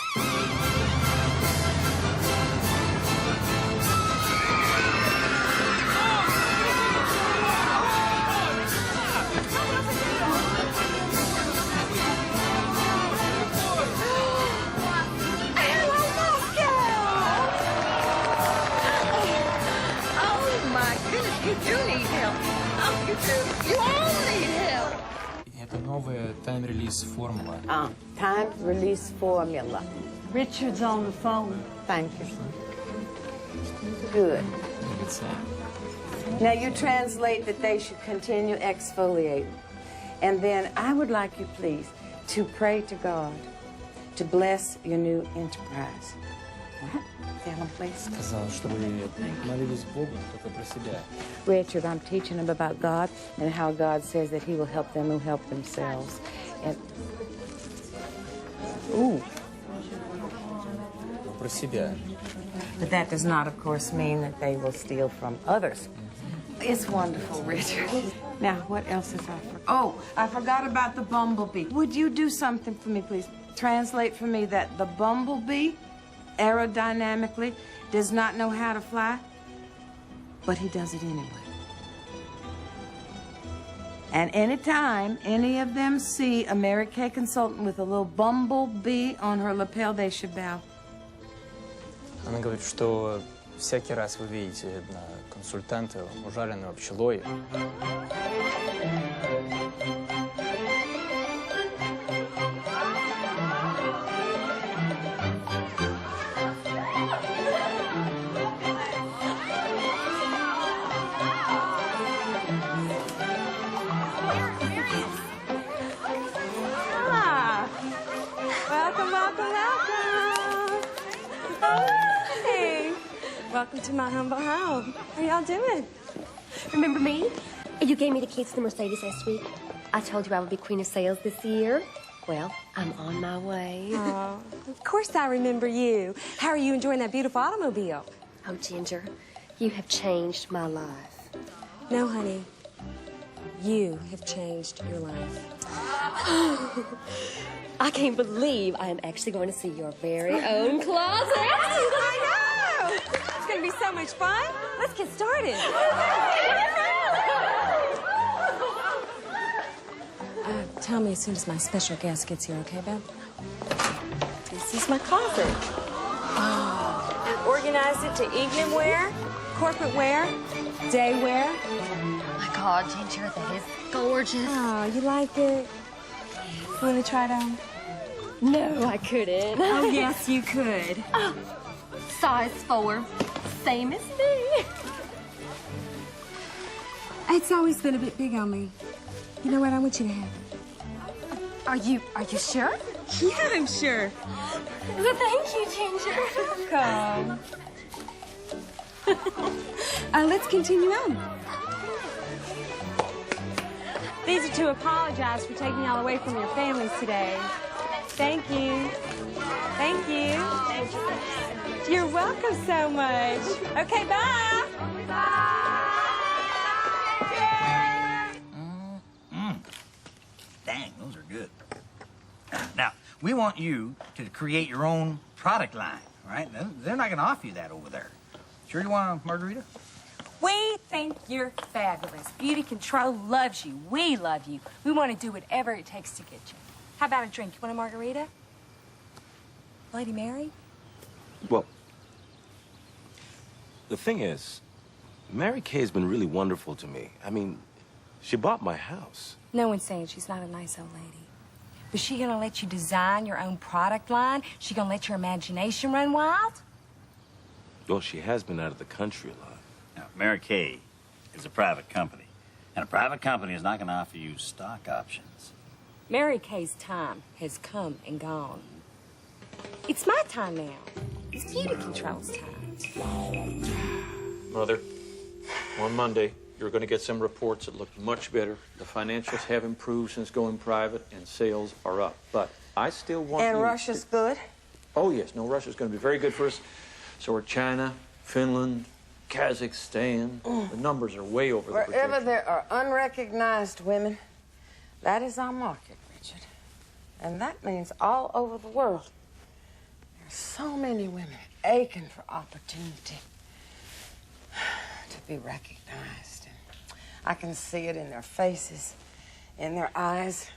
Это новая time-release формула. Time-release formula. Richard's on the phone. Thank you. Good. Now you translate that they should continue exfoliating. And then I would like you, please, to pray to God to bless your new enterprise. What? Tell him, please. Сказал, что вы молились Богу только про себя. Richard, I'm teaching them about God and how God says that he will help them who help themselves. And Про себя. But that does not, of course, mean that they will steal from others. It's wonderful, Richard. Now, what else is I forgot? Oh, I forgot about the bumblebee. Would you do something for me, please? translate for me that the bumblebee, aerodynamically, does not know how to fly, but he does it anyway. And anytime any of them see a Mary Kay consultant with a little bumblebee on her lapel, they should bow. Она говорит, что всякий раз вы видите консультанта, ужаленного пчелой. Welcome to my humble home. How y'all doing? Remember me? You gave me the keys to the Mercedes last week. I told you I would be queen of sales this year. Well, I'm on my way. Oh, of course I remember you. How are you enjoying that beautiful automobile? Oh, Ginger, you have changed my life. No, honey. You have changed your life. I can't believe I am actually going to see your very own closet. I know! It's going to be so much fun. Let's get started. Tell me as soon as my special guest gets here, okay, Beth? This is my closet. Oh. And organize it to evening wear, corporate wear, day wear. Oh, my God, Ginger, that is gorgeous. Oh, you like it? You want to try it on? No, I couldn't. Oh, yes, you could. Oh, size 4, same as me. It's always been a bit big on me. You know what? I want you to have it. Are you sure? Yeah, I'm sure. Well, thank you, Ginger. Welcome. Let's continue on. These are to apologize for taking y'all away from your families today. Thank you. Thank you. You're welcome so much. Okay, bye. Dang, those are good. Now, we want you to create your own product line, right? They're not going to offer you that over there. Sure you want a margarita? We think you're fabulous. Beauty Control loves you. We love you. We want to do whatever it takes to get you. How about a drink? You want a margarita? Lady Mary? Well, the thing is, Mary Kay's been really wonderful to me. I mean, she bought my house. No one's saying she's not a nice old lady. But she gonna let you design your own product line? She gonna let your imagination run wild? Well, she has been out of the country a lot. Now, Mary Kay is a private company, and a private company is not going to offer you stock options. Mary Kay's time has come and gone. It's my time now. It's Beauty Control's time. Mother, on Monday, you're going to get some reports that look much better. The financials have improved since going private, and sales are up. But I still want And you Russia's good? Oh, yes. No, Russia's going to be very good for us. So are China, Finland, Kazakhstan. The numbers are way over the Wherever projection. there are unrecognized women, that is our market, Richard. And that means all over the world. There are so many women aching for opportunity to be recognized. And I can see it in their faces, in their eyes,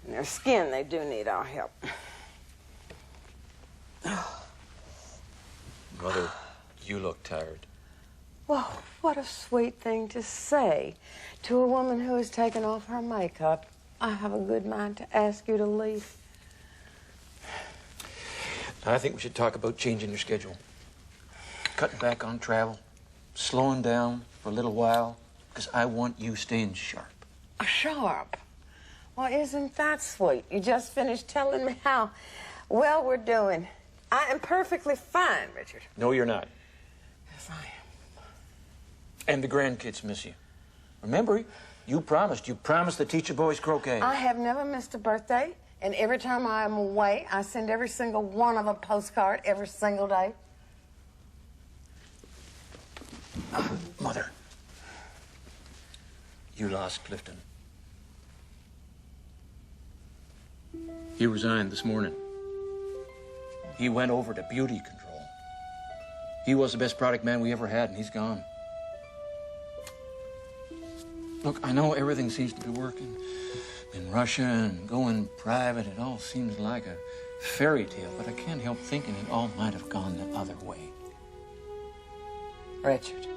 in their skin. They do need our help. Mother, you look tired. Well, what a sweet thing to say to a woman who has taken off her makeup. I have a good mind to ask you to leave. I think we should talk about changing your schedule. Cutting back on travel, slowing down for a little while, because I want you staying sharp. Sharp? Well, isn't that sweet? You just finished telling me how well we're doing. I am perfectly fine, Richard. No, you're not. Yes, I am. And the grandkids miss you. Remember, you promised to teach the boys croquet. I have never missed a birthday, and every time I'm away, I send every single one of them a postcard every single day. Mother, you lost Clifton. He resigned this morning. He went over to beauty control. He was the best product man we ever had, and he's gone. Look, I know everything seems to be working in Russia and going private. It all seems like a fairy tale, but I can't help thinking it all might have gone the other way. Richard,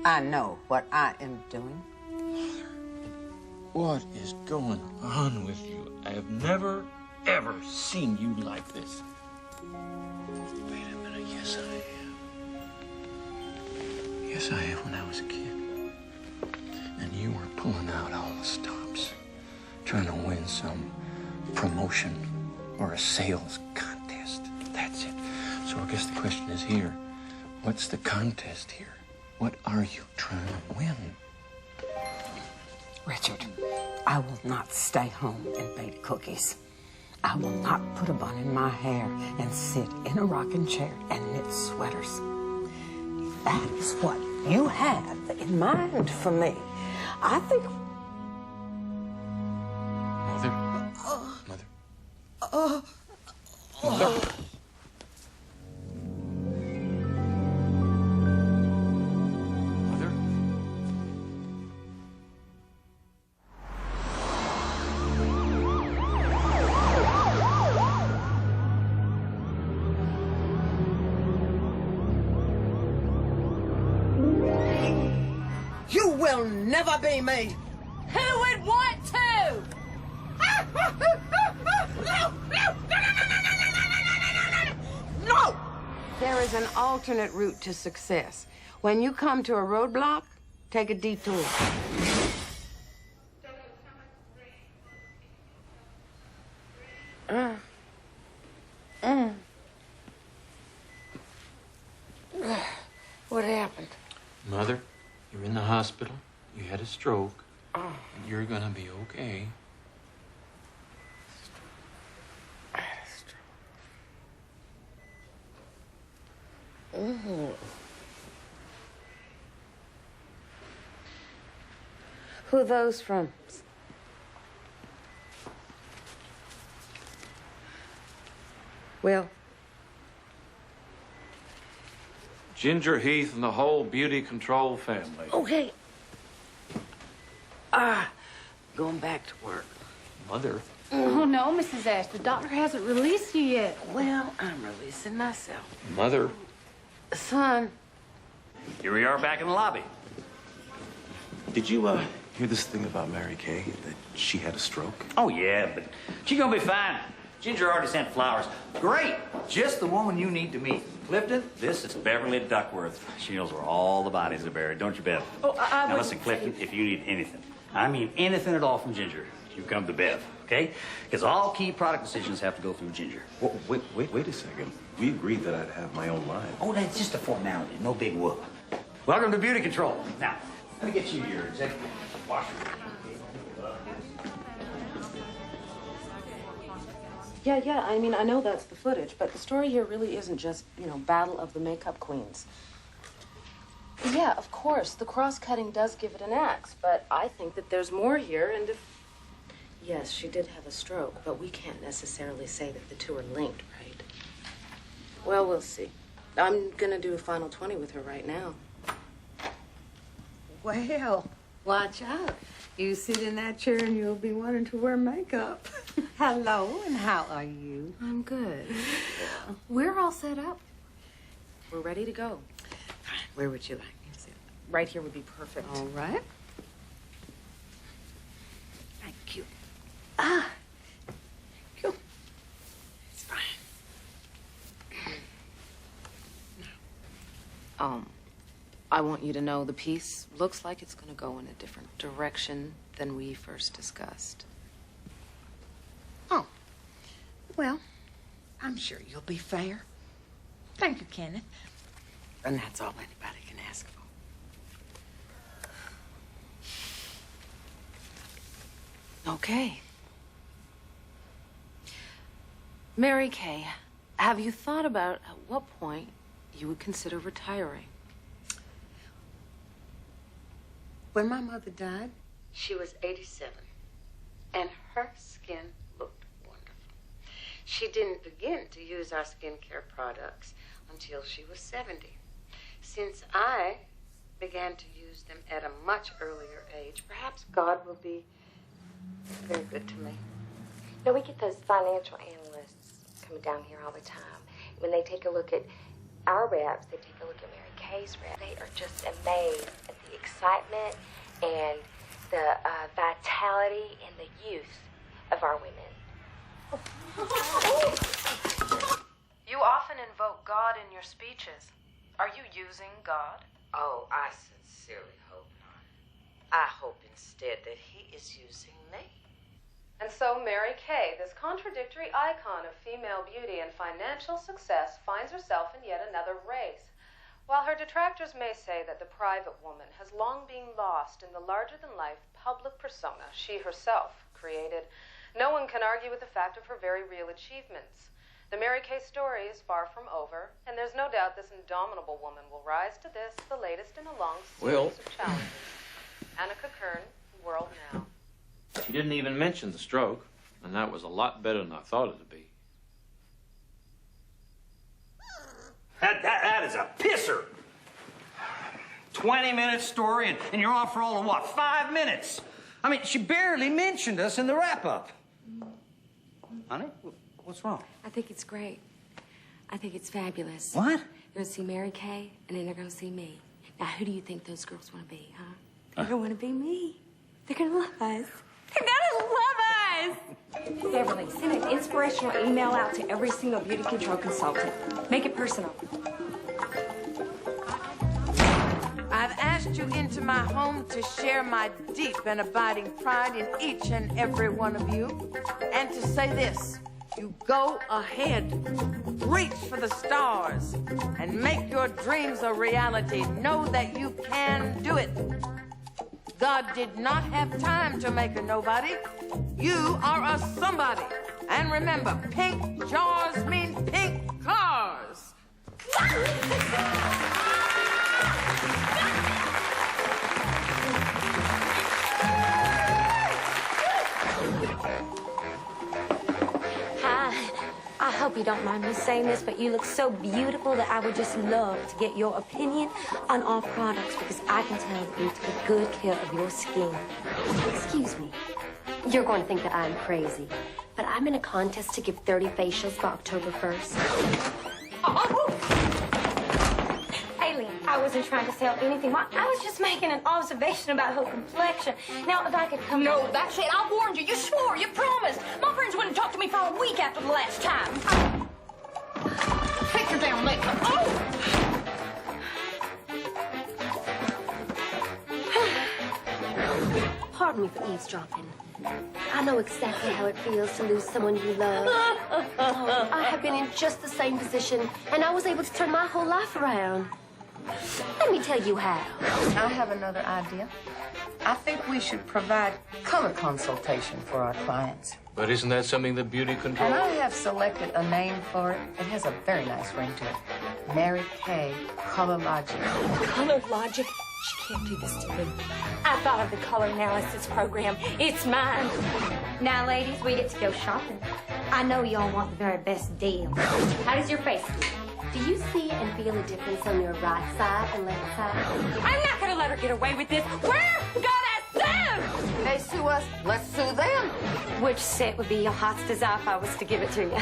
I know what I am doing. What is going on with you? I have never, ever seen you like this. Wait a minute. Yes, I have. Yes, I have when I was a kid. And you were pulling out all the stops, trying to win some promotion or a sales contest. That's it. So I guess the question is here. What's the contest here? What are you trying to win? Richard, I will not stay home and bake cookies. I will not put a bun in my hair and sit in a rocking chair and knit sweaters. If that is what you have in mind for me, I think... Mother? Mother? Mother? You will never be me. Who would want to? No! There is an alternate route to success. When you come to a roadblock, take a detour. What happened? Mother, you're in the hospital. You had a stroke. And you're gonna be okay. Who are those from? Well, Ginger Heath and the whole beauty control family. okay. Going back to work. Mother? Oh, no, Mrs. Ash. The doctor hasn't released you yet. Well, I'm releasing myself. Mother? Son. Here we are back in the lobby. Did you hear this thing about Mary Kay, that she had a stroke? Oh, yeah, but she's gonna be fine. Ginger already sent flowers. Great! Just the woman you need to meet. Clifton, this is Beverly Duckworth. She knows where all the bodies are buried, don't you, Bev? Oh, I Now listen, Clifton, if you need anything, I mean anything at all from Ginger, you come to Bev, okay? Because all key product decisions have to go through Ginger. Well, wait a second. We agreed that I'd have my own line. Oh, that's just a formality, no big whoop. Welcome to Beauty Control. Now, let me get you your executive washer. Yeah, I mean, I know that's the footage, but the story here really isn't just, Battle of the Makeup Queens. Yeah, of course, the cross-cutting does give it an axe, but I think that there's more here, and if... Yes, she did have a stroke, but we can't necessarily say that the two are linked, right? Well, we'll see. I'm gonna do a final 20 with her right now. Well, watch out. You sit in that chair and you'll be wanting to wear makeup. Hello, and how are you? I'm good. We're all set up. We're ready to go. Where would you like me to sit? Right here would be perfect. All right. Thank you. Thank you. It's fine. I want you to know the piece looks like it's going to go in a different direction than we first discussed. Oh, well, I'm sure you'll be fair. Thank you, Kenneth. And that's all anybody can ask for. Okay. Mary Kay, have you thought about at what point you would consider retiring? When my mother died, she was 87, and her skin looked wonderful. She didn't begin to use our skincare products until she was 70. Since I began to use them at a much earlier age, perhaps God will be very good to me. No, we get those financial analysts coming down here all the time. When they take a look at our reps, they take a look at Mary Kay's reps. They are just amazed at the excitement and the vitality and the youth of our women. You often invoke God in your speeches. Are you using God? Oh, I sincerely hope not. I hope instead that he is using me. And so Mary Kay, this contradictory icon of female beauty and financial success, finds herself in yet another race. While her detractors may say that the private woman has long been lost in the larger-than-life public persona she herself created, no one can argue with the fact of her very real achievements. The Mary Kay story is far from over, and there's no doubt this indomitable woman will rise to this, the latest in a long series of challenges. Annika Kern, World Now. She didn't even mention the stroke, and that was a lot better than I thought it would be. That is a pisser. 20-minute story, and you're on for all of what, 5 minutes? I mean, she barely mentioned us in the wrap-up. Honey, what's wrong? I think it's great. I think it's fabulous. What? They're going to see Mary Kay, and then they're going to see me. Now, who do you think those girls want to be, huh? They're going to want to be me. They're going to love us. They're going to love us! Beverly, send an inspirational email out to every single beauty control consultant. Make it personal. I've asked you into my home to share my deep and abiding pride in each and every one of you, and to say this: you go ahead, reach for the stars, and make your dreams a reality. Know that you can do it. God did not have time to make a nobody. You are a somebody. And remember, pink jars mean pink cars. Hi. I hope you don't mind me saying this, but you look so beautiful that I would just love to get your opinion on our products, because I can tell that you take good care of your skin. Excuse me. You're going to think that I'm crazy, but I'm in a contest to give 30 facials by October 1st. Alien, I wasn't trying to sell anything. I was just making an observation about her complexion. Now, if I could come... No, that's it. I warned you. You swore. You promised. My friends wouldn't talk to me for a week after the last time. Take your damn makeup. Oh! Pardon me for eavesdropping. I know exactly how it feels to lose someone you love. Oh, I have been in just the same position, and I was able to turn my whole life around. Let me tell you how. I have another idea. I think we should provide color consultation for our clients. But isn't that something that beauty control? And I have selected a name for it. It has a very nice ring to it. Mary Kay Color Logic. Color Logic? She can't do this to me. I thought of the color analysis program. It's mine. Now, ladies, we get to go shopping. I know y'all want the very best deal. How does your face do? Do you see and feel a difference on your right side and left side? I'm not gonna let her get away with this. We're gonna sue! They sue us, let's sue them. Which set would be your heart's desire if I was to give it to you?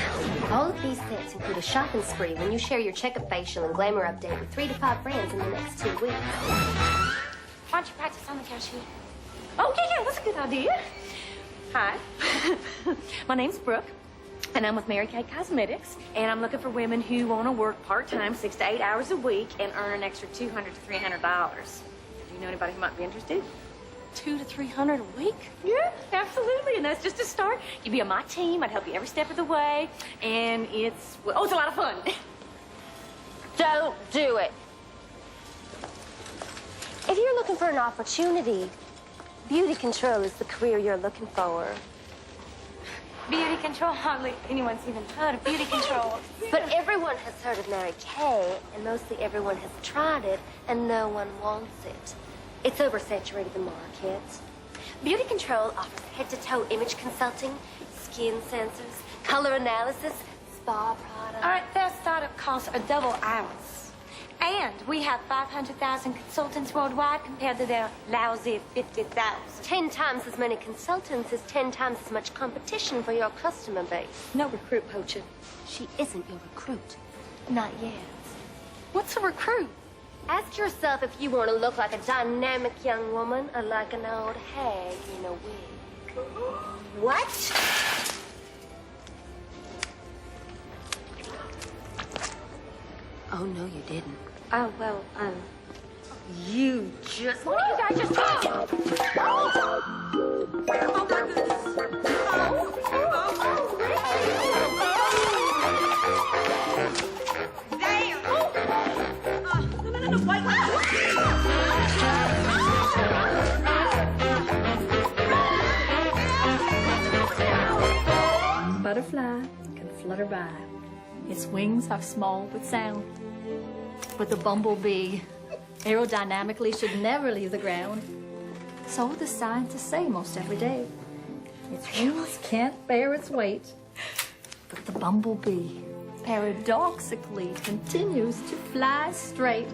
All of these sets include a shopping spree when you share your checkup facial and glamour update with 3 to 5 friends in the next 2 weeks. Why don't you practice on the couch here? Oh, yeah, that's a good idea. Hi. My name's Brooke, and I'm with Mary Kay Cosmetics, and I'm looking for women who want to work part-time, 6 to 8 hours a week, and earn an extra $200 to $300. Do you know anybody who might be interested? $200 to $300 a week? Yeah, absolutely, and that's just a start. You'd be on my team. I'd help you every step of the way, and it's a lot of fun. Don't do it. If you're looking for an opportunity, beauty control is the career you're looking for. Beauty control? Hardly anyone's even heard of beauty control. But everyone has heard of Mary Kay, and mostly everyone has tried it, and no one wants it. It's oversaturated the market. Beauty control offers head-to-toe image consulting, skin sensors, color analysis, spa products. All right, their startup costs are double ours. And we have 500,000 consultants worldwide compared to their lousy 50,000. 10 times as many consultants is 10 times as much competition for your customer base. No recruit poacher. She isn't your recruit. Not yet. What's a recruit? Ask yourself if you want to look like a dynamic young woman or like an old hag in a wig. What? Oh, no, you didn't. Oh, well, You just... What are you guys just talking? Oh, my goodness. Butterfly can flutter by. Its wings are small but sound. But the bumblebee aerodynamically should never leave the ground. So the scientists say most every day. Its wings can't bear its weight. But the bumblebee paradoxically continues to fly straight.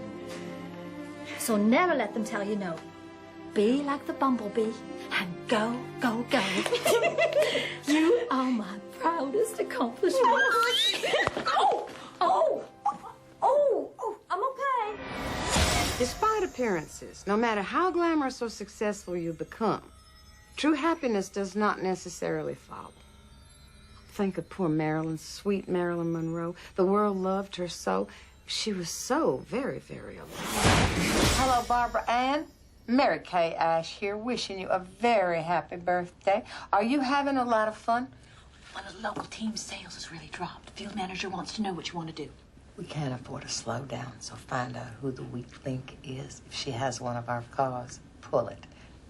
So never let them tell you no. Be like the bumblebee and go, go, go. You are my proudest accomplishment. I'm okay. Despite appearances, no matter how glamorous or successful you become, true happiness does not necessarily follow. Think of poor Marilyn, sweet Marilyn Monroe. The world loved her so. She was so very, very alone. Hello, Barbara Ann. Mary Kay Ash here, wishing you a very happy birthday. Are you having a lot of fun? Well, the local team's sales has really dropped. The field manager wants to know what you want to do. We can't afford to slow down, so find out who the weak link is. If she has one of our cars, pull it.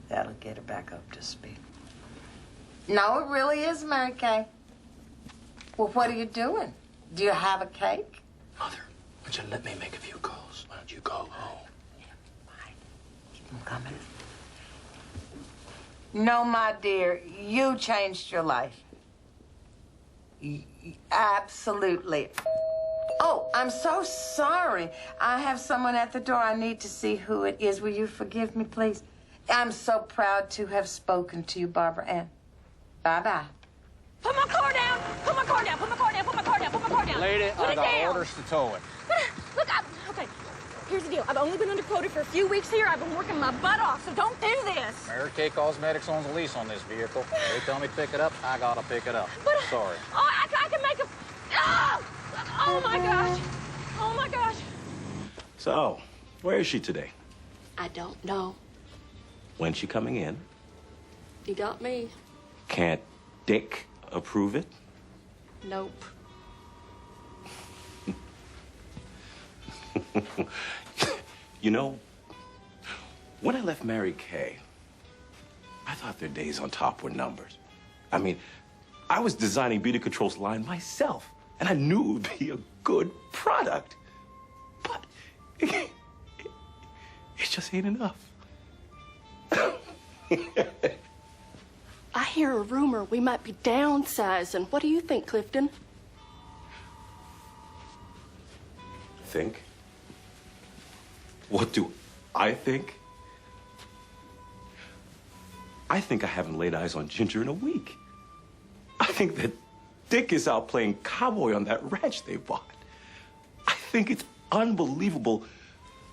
That'll get her back up to speed. No, it really is, Mary Kay. Well, what are you doing? Do you have a cake? Mother, would you let me make a few calls? Why don't you go home? Keep them coming. No, my dear, you changed your life. Absolutely. Oh, I'm so sorry. I have someone at the door. I need to see who it is. Will you forgive me, please? I'm so proud to have spoken to you, Barbara Ann. Bye-bye. Put my car down! Put my car down! Put my car down! Put my car down! Put my car down! Lady, Put I it got down. orders to tow it. Look, okay. Here's the deal. I've only been underquoted for a few weeks here. I've been working my butt off, so don't do this. Mary Kay Cosmetics owns a lease on this vehicle. They tell me to pick it up, I gotta pick it up. But, sorry. Oh, I can make a... Oh, my gosh. Oh, my gosh. So, where is she today? I don't know. When's she coming in? You got me. Can't Dick approve it? Nope. You know, when I left Mary Kay, I thought their days on top were numbered. I mean, I was designing Beauty Control's line myself, and I knew it would be a good product. But it just ain't enough. I hear a rumor we might be downsizing. What do you think, Clifton? Think? What do I think? I think I haven't laid eyes on Ginger in a week. I think that Dick is out playing cowboy on that ranch they bought. I think it's unbelievable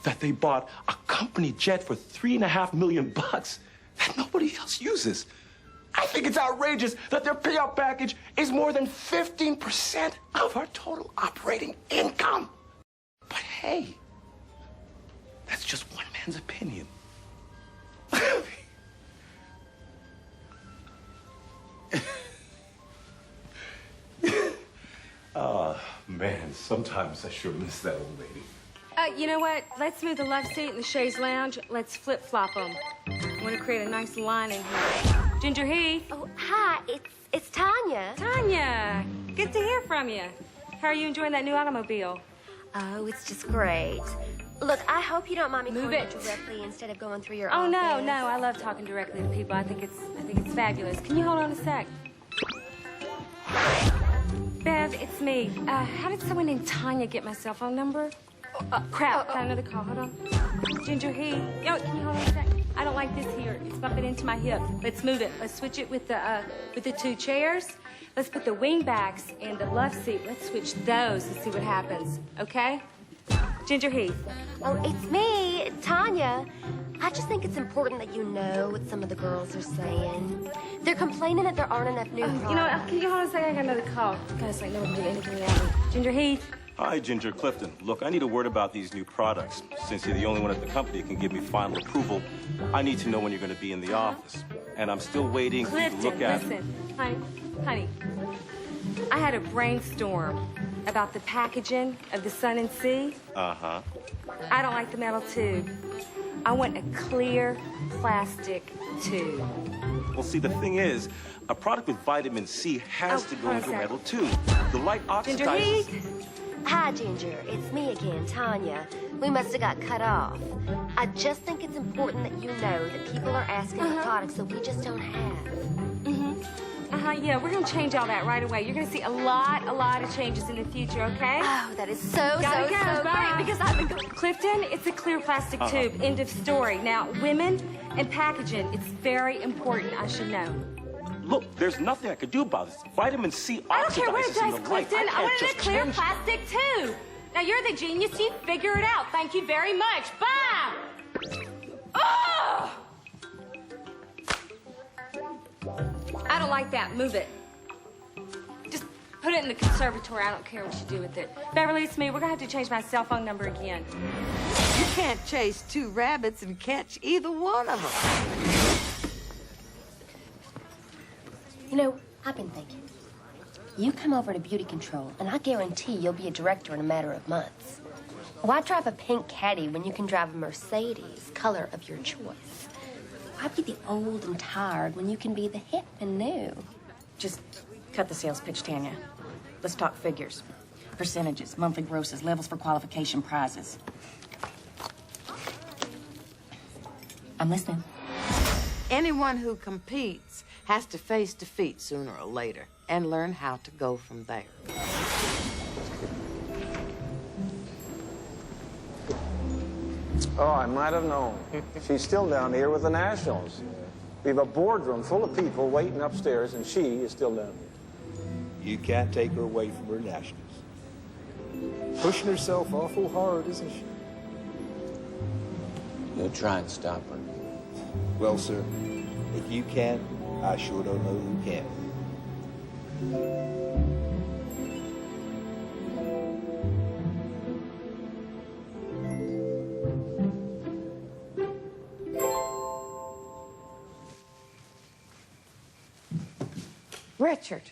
that they bought a company jet for $3.5 million that nobody else uses. I think it's outrageous that their payout package is more than 15% of our total operating income. But hey, that's just one man's opinion. Man, sometimes I sure miss that old lady. You know what? Let's move the left seat in the chaise lounge. Let's flip-flop them. I want to create a nice line in here. Ginger Heath. Oh, hi. It's Tanya. Tanya. Good to hear from you. How are you enjoying that new automobile? Oh, it's just great. Look, I hope you don't mind me Move calling it. you directly instead of going through your Oh, office. no. I love talking directly to people. I think it's fabulous. Can you hold on a sec? it's me. How did someone named Tanya get my cell phone number? Crap, got another call. Hold on. Ginger Heath. Yo, can you hold on a sec? I don't like this here. It's bumping into my hip. Let's move it. Let's switch it with the two chairs. Let's put the wing backs and the love seat. Let's switch those and see what happens. Okay? Ginger Heath. Oh, it's me, Tanya. I just think it's important that you know what some of the girls are saying. They're complaining that there aren't enough new products. You know what? Can you hold on a second? I got another call. Guys, like, no one can do anything without me. Ginger Heath. Hi, Ginger Clifton. Look, I need a word about these new products. Since you're the only one at the company that can give me final approval, I need to know when you're going to be in the office. And I'm still waiting for you to look at... Listen, honey, I had a brainstorm about the packaging of the Sun and Sea. Uh-huh. I don't like the metal tube. I want a clear plastic tube. Well, see, the thing is, a product with vitamin C has to go into a metal tube. The light Ginger oxidizes... Heath? Hi, Ginger. It's me again, Tanya. We must have got cut off. I just think it's important that you know that people are asking for products that we just don't have. Yeah, we're going to change all that right away. You're going to see a lot of changes in the future, okay? Oh, that is so Gotta go. great Bye. because I've been... Clifton, it's a clear plastic tube. End of story. Now, women and packaging, it's very important. I should know. Look, there's nothing I could do about this. Vitamin C I don't care what it oxidizes in does, the light. Clifton. I wanted a just clear change- plastic tube. Now, you're the genius. You figure it out. Thank you very much. Bye! Oh! I don't like that. Move it. Just put it in the conservatory. I don't care what you do with it. Beverly, it's me. We're going to have to change my cell phone number again. You can't chase two rabbits and catch either one of them. You know, I've been thinking. You come over to Beauty Control, and I guarantee you'll be a director in a matter of months. Why drive a pink caddy when you can drive a Mercedes, color of your choice? Why be the old and tired when you can be the hip and new? Just cut the sales pitch, Tanya. Let's talk figures. Percentages, monthly grosses, levels for qualification, prizes. I'm listening. Anyone who competes has to face defeat sooner or later and learn how to go from there. Oh, I might have known. She's still down here with the Nationals. We have a boardroom full of people waiting upstairs, and she is still down here. You can't take her away from her Nationals. Pushing herself awful hard, isn't she? You try and stop her. Well, sir, if you can't, I sure don't know who can. Richard.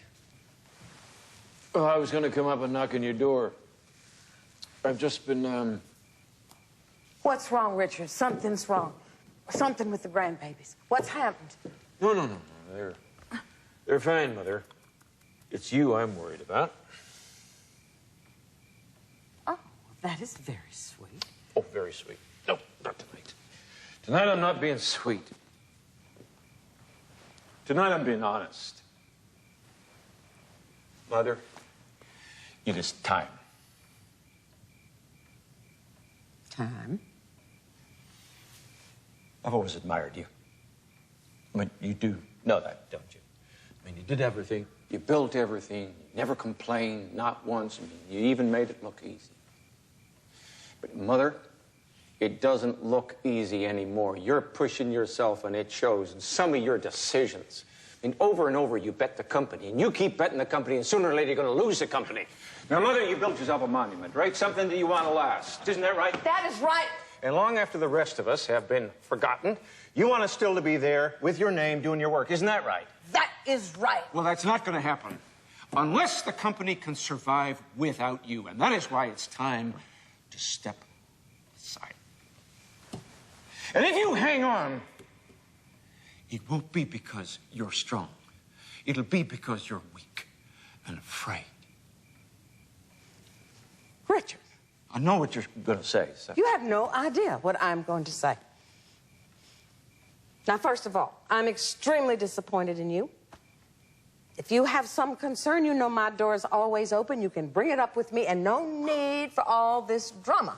Oh, I was going to come up and knock on your door. I've just been, What's wrong, Richard? Something's wrong. Something with the grandbabies. What's happened? No. They're fine, Mother. It's you I'm worried about. Oh, that is very sweet. Oh, very sweet. No, not tonight. Tonight I'm not being sweet. Tonight I'm being honest. Mother, it is time. Time? I've always admired you. I mean, you do know that, don't you? I mean, you did everything. You built everything. You never complained, not once. I mean, you even made it look easy. But, Mother, it doesn't look easy anymore. You're pushing yourself, and it shows in some of your decisions. I mean, over and over, you bet the company, and you keep betting the company, and sooner or later, you're going to lose the company. Now, Mother, you built yourself a monument, right? Something that you want to last. Isn't that right? That is right. And long after the rest of us have been forgotten, you want us still to be there with your name doing your work. Isn't that right? That is right. Well, that's not going to happen unless the company can survive without you. And that is why it's time to step aside. And if you hang on, it won't be because you're strong. It'll be because you're weak and afraid. Richard. I know what you're going to say. So. You have no idea what I'm going to say. Now, first of all, I'm extremely disappointed in you. If you have some concern, you know my door is always open. You can bring it up with me, and no need for all this drama.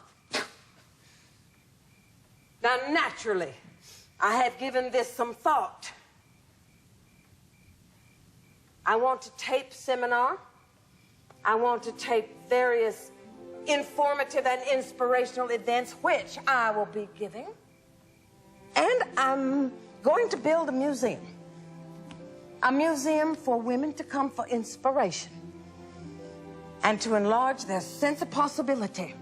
Now, naturally, I have given this some thought. I want to tape seminar. I want to tape various informative and inspirational events, which I will be giving. And I'm going to build a museum. A museum for women to come for inspiration and to enlarge their sense of possibility.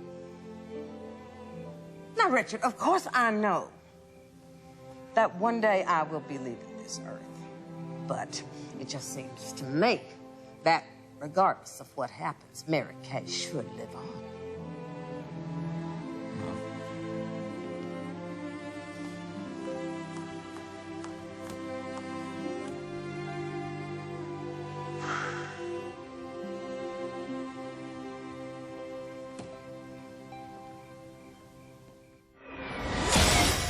Now, Richard, of course I know that one day I will be leaving this earth. But it just seems to me that regardless of what happens, Mary Kay should live on.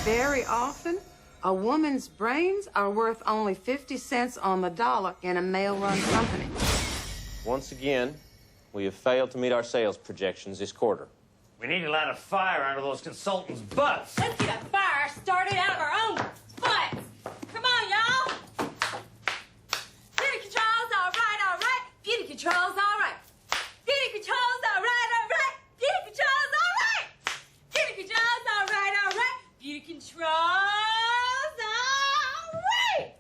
Very often, a woman's brains are worth only 50 cents on the dollar in a male-run company. Once again, we have failed to meet our sales projections this quarter. We need to light a fire under those consultants' butts. Let's get a fire started out of our own butts. Come on, y'all. Beauty control's all right. Beauty control's all right. Beauty control's all right. Beauty control's all right. Beauty control's all right. Beauty control's all right.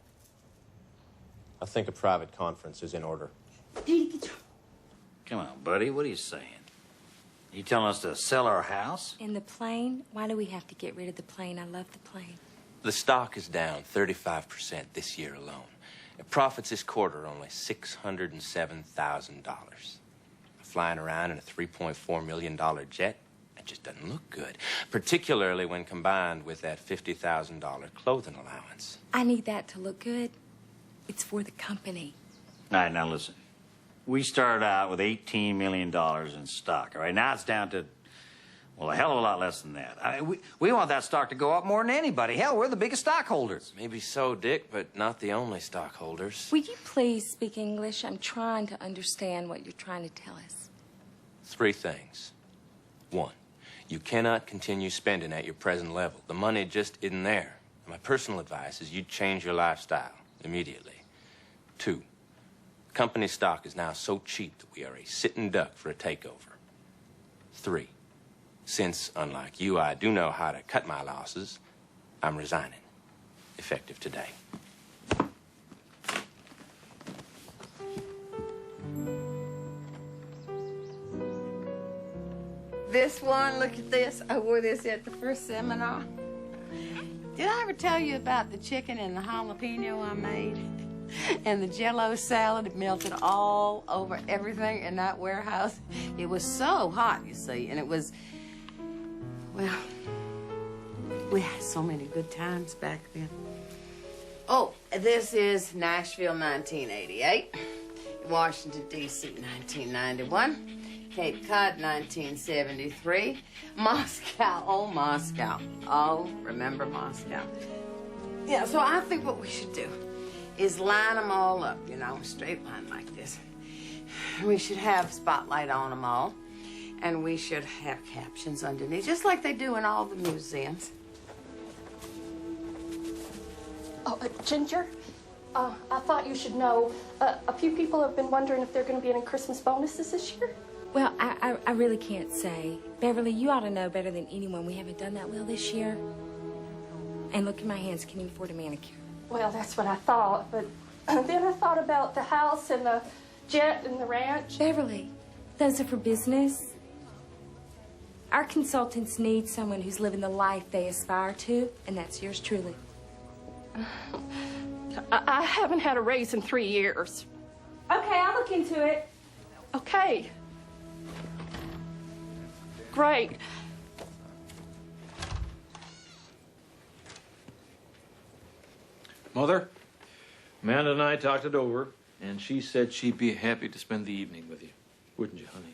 I think a private conference is in order. Beauty control. Come on, buddy, what are you saying? You telling us to sell our house? And the plane? Why do we have to get rid of the plane? I love the plane. The stock is down 35% this year alone. And profits this quarter are only $607,000. Flying around in a $3.4 million jet, it just doesn't look good, particularly when combined with that $50,000 clothing allowance. I need that to look good. It's for the company. All right, now listen. We started out with $18 million in stock, all right? Now it's down to, well, a hell of a lot less than that. I mean, we want that stock to go up more than anybody. Hell, we're the biggest stockholders. Maybe so, Dick, but not the only stockholders. Will you please speak English? I'm trying to understand what you're trying to tell us. 3 things. 1, you cannot continue spending at your present level. The money just isn't there. My personal advice is you change your lifestyle immediately. 2, company stock is now so cheap that we are a sitting duck for a takeover. 3, since, unlike you, I do know how to cut my losses, I'm resigning, effective today. This one, look at this. I wore this at the first seminar. Did I ever tell you about the chicken and the jalapeno I made? And the Jell-O salad, it melted all over everything in that warehouse. It was so hot, you see, and it was, well, we had so many good times back then. Oh, this is Nashville, 1988. Washington, D.C., 1991. Cape Cod, 1973. Moscow, oh, Moscow. Oh, remember Moscow. Yeah, so I think what we should do is line them all up, you know, a straight line like this. We should have spotlight on them all, and we should have captions underneath, just like they do in all the museums. Oh, Ginger, I thought you should know, a few people have been wondering if there are going to be any Christmas bonuses this year. Well, I really can't say. Beverly, you ought to know better than anyone. We haven't done that well this year. And look at my hands. Can't even afford a manicure. Well, that's what I thought, but then I thought about the house and the jet and the ranch. Beverly, those are for business. Our consultants need someone who's living the life they aspire to, and that's yours truly. I haven't had a raise in 3 years. Okay, I'll look into it. Okay. Great. Mother, Amanda and I talked it over, and she said she'd be happy to spend the evening with you. Wouldn't you, honey?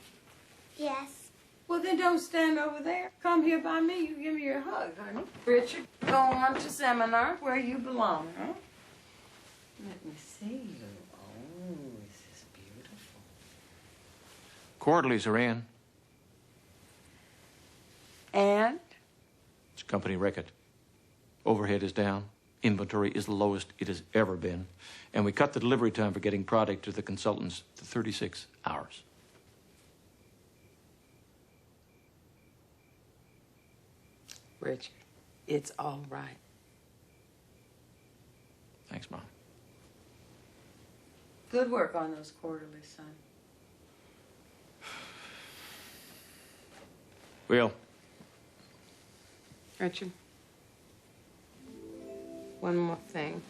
Yes. Well, then don't stand over there. Come here by me. You give me your hug, honey. Richard, go on to seminar where you belong, huh? Let me see you. Oh. Quarterlies are in. And? It's a company record. Overhead is down. Inventory is the lowest it has ever been. And we cut the delivery time for getting product to the consultants to 36 hours. Richard, it's all right. Thanks, Mom. Good work on those quarterlies, son. Will. Richard, one more thing.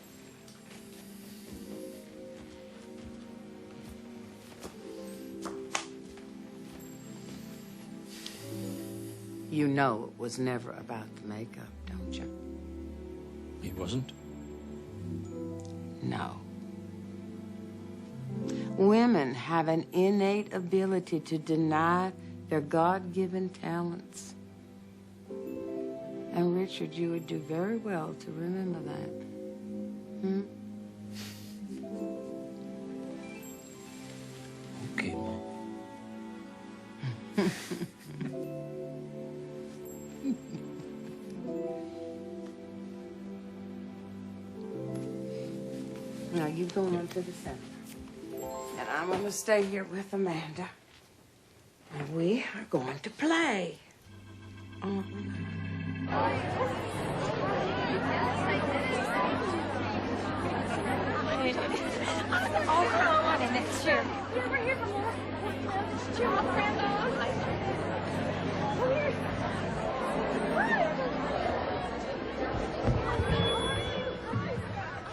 You know it was never about the makeup, don't you? It wasn't? No. Women have an innate ability to deny their God-given talents. And Richard, you would do very well to remember that. Hmm? Okay, Mom. Now you go on to the center. And I'm going to stay here with Amanda. And we are going to play. Oh, come on in that chair. You ever hear from Laura? Just chill out,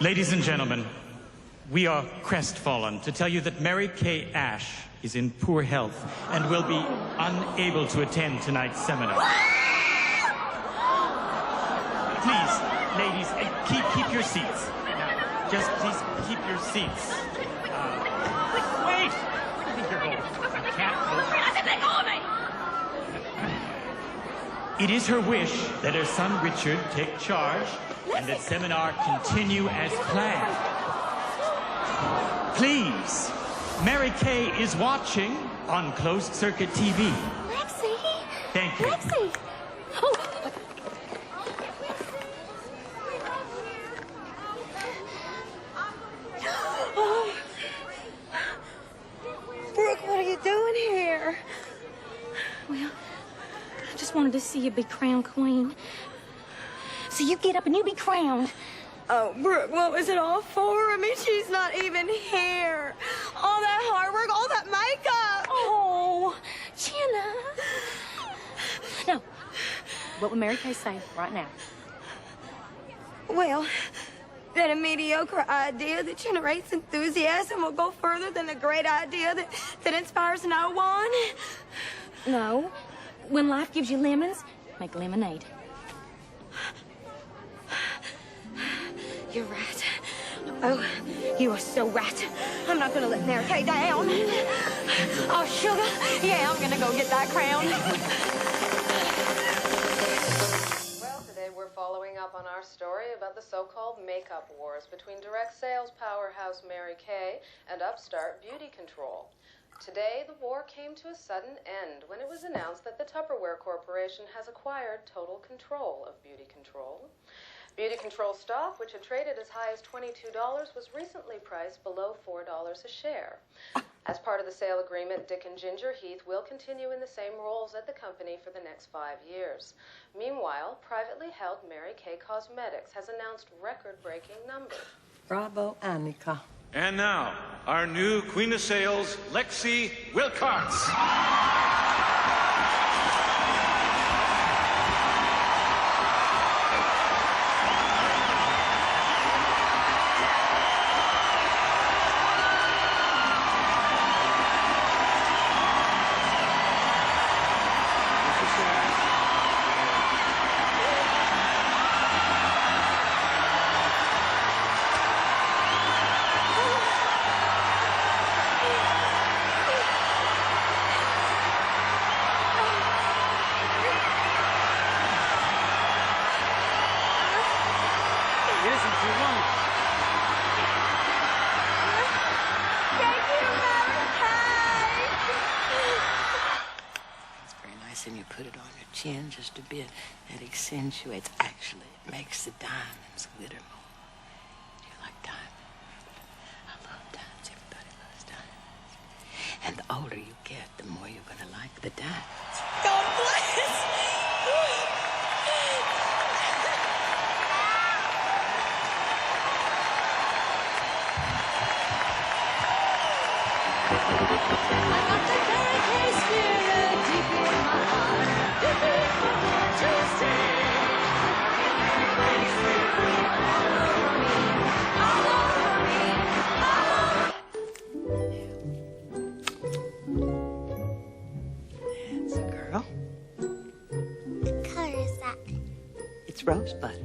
Ladies and gentlemen, we are crestfallen to tell you that Mary Kay Ash is in poor health and will be unable to attend tonight's seminar. Please, ladies, keep your seats. Now, just please keep your seats. Wait! Where do you think you're going? You can't go. It is her wish that her son Richard take charge and that seminar continue as planned. Please, Mary Kay is watching on closed circuit TV. Lexi! Thank you. Lexi! Oh! Oh. Brooke, what are you doing here? Well, I just wanted to see you be crowned queen. So you get up and you be crowned. Oh, Brooke, what was it all for? I mean, she's not even here. All that hard work, all that makeup. Oh, Jenna. No. What would Mary Kay say right now? Well, that a mediocre idea that generates enthusiasm will go further than a great idea that inspires no one. No. When life gives you lemons, make lemonade. You're right. Oh, you are so right. I'm not gonna let Mary Kay down. Oh, sugar, yeah, I'm gonna go get that crown. Well, today we're following up on our story about the so-called makeup wars between direct sales powerhouse Mary Kay and upstart Beauty Control. Today, the war came to a sudden end when it was announced that the Tupperware Corporation has acquired total control of Beauty Control. Beauty Control stock, which had traded as high as $22, was recently priced below $4 a share. As part of the sale agreement, Dick and Ginger Heath will continue in the same roles at the company for the next 5 years. Meanwhile, privately held Mary Kay Cosmetics has announced record-breaking numbers. Bravo, Annika. And now, our new Queen of Sales, Lexi Wilcox. this and you put it on your chin just a bit. That accentuates. Actually, it makes the diamonds glitter more. Do you like diamonds? I love diamonds. Everybody loves diamonds. And the older you get, the more you're going to like the diamonds. God bless! That's a girl. What color is that? It's rosebud.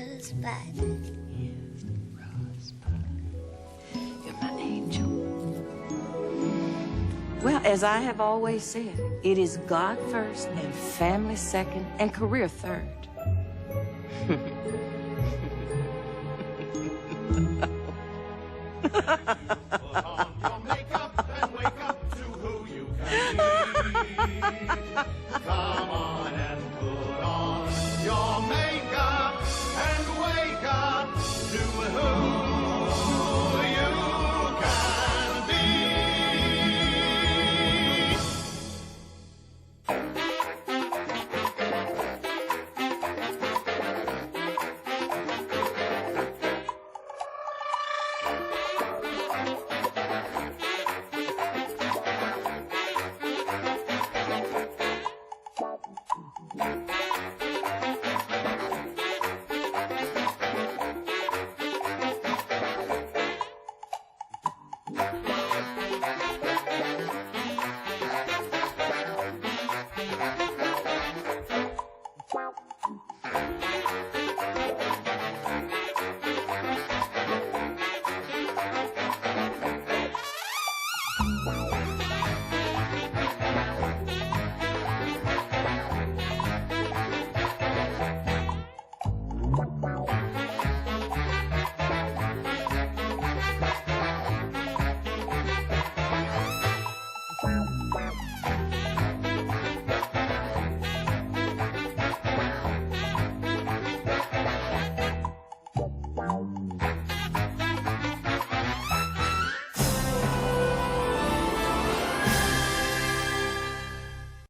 Rosebud. You're my angel. Well, as I have always said, it is God first and family second and career third. Come on and put on your makeup and wake up to who you can be.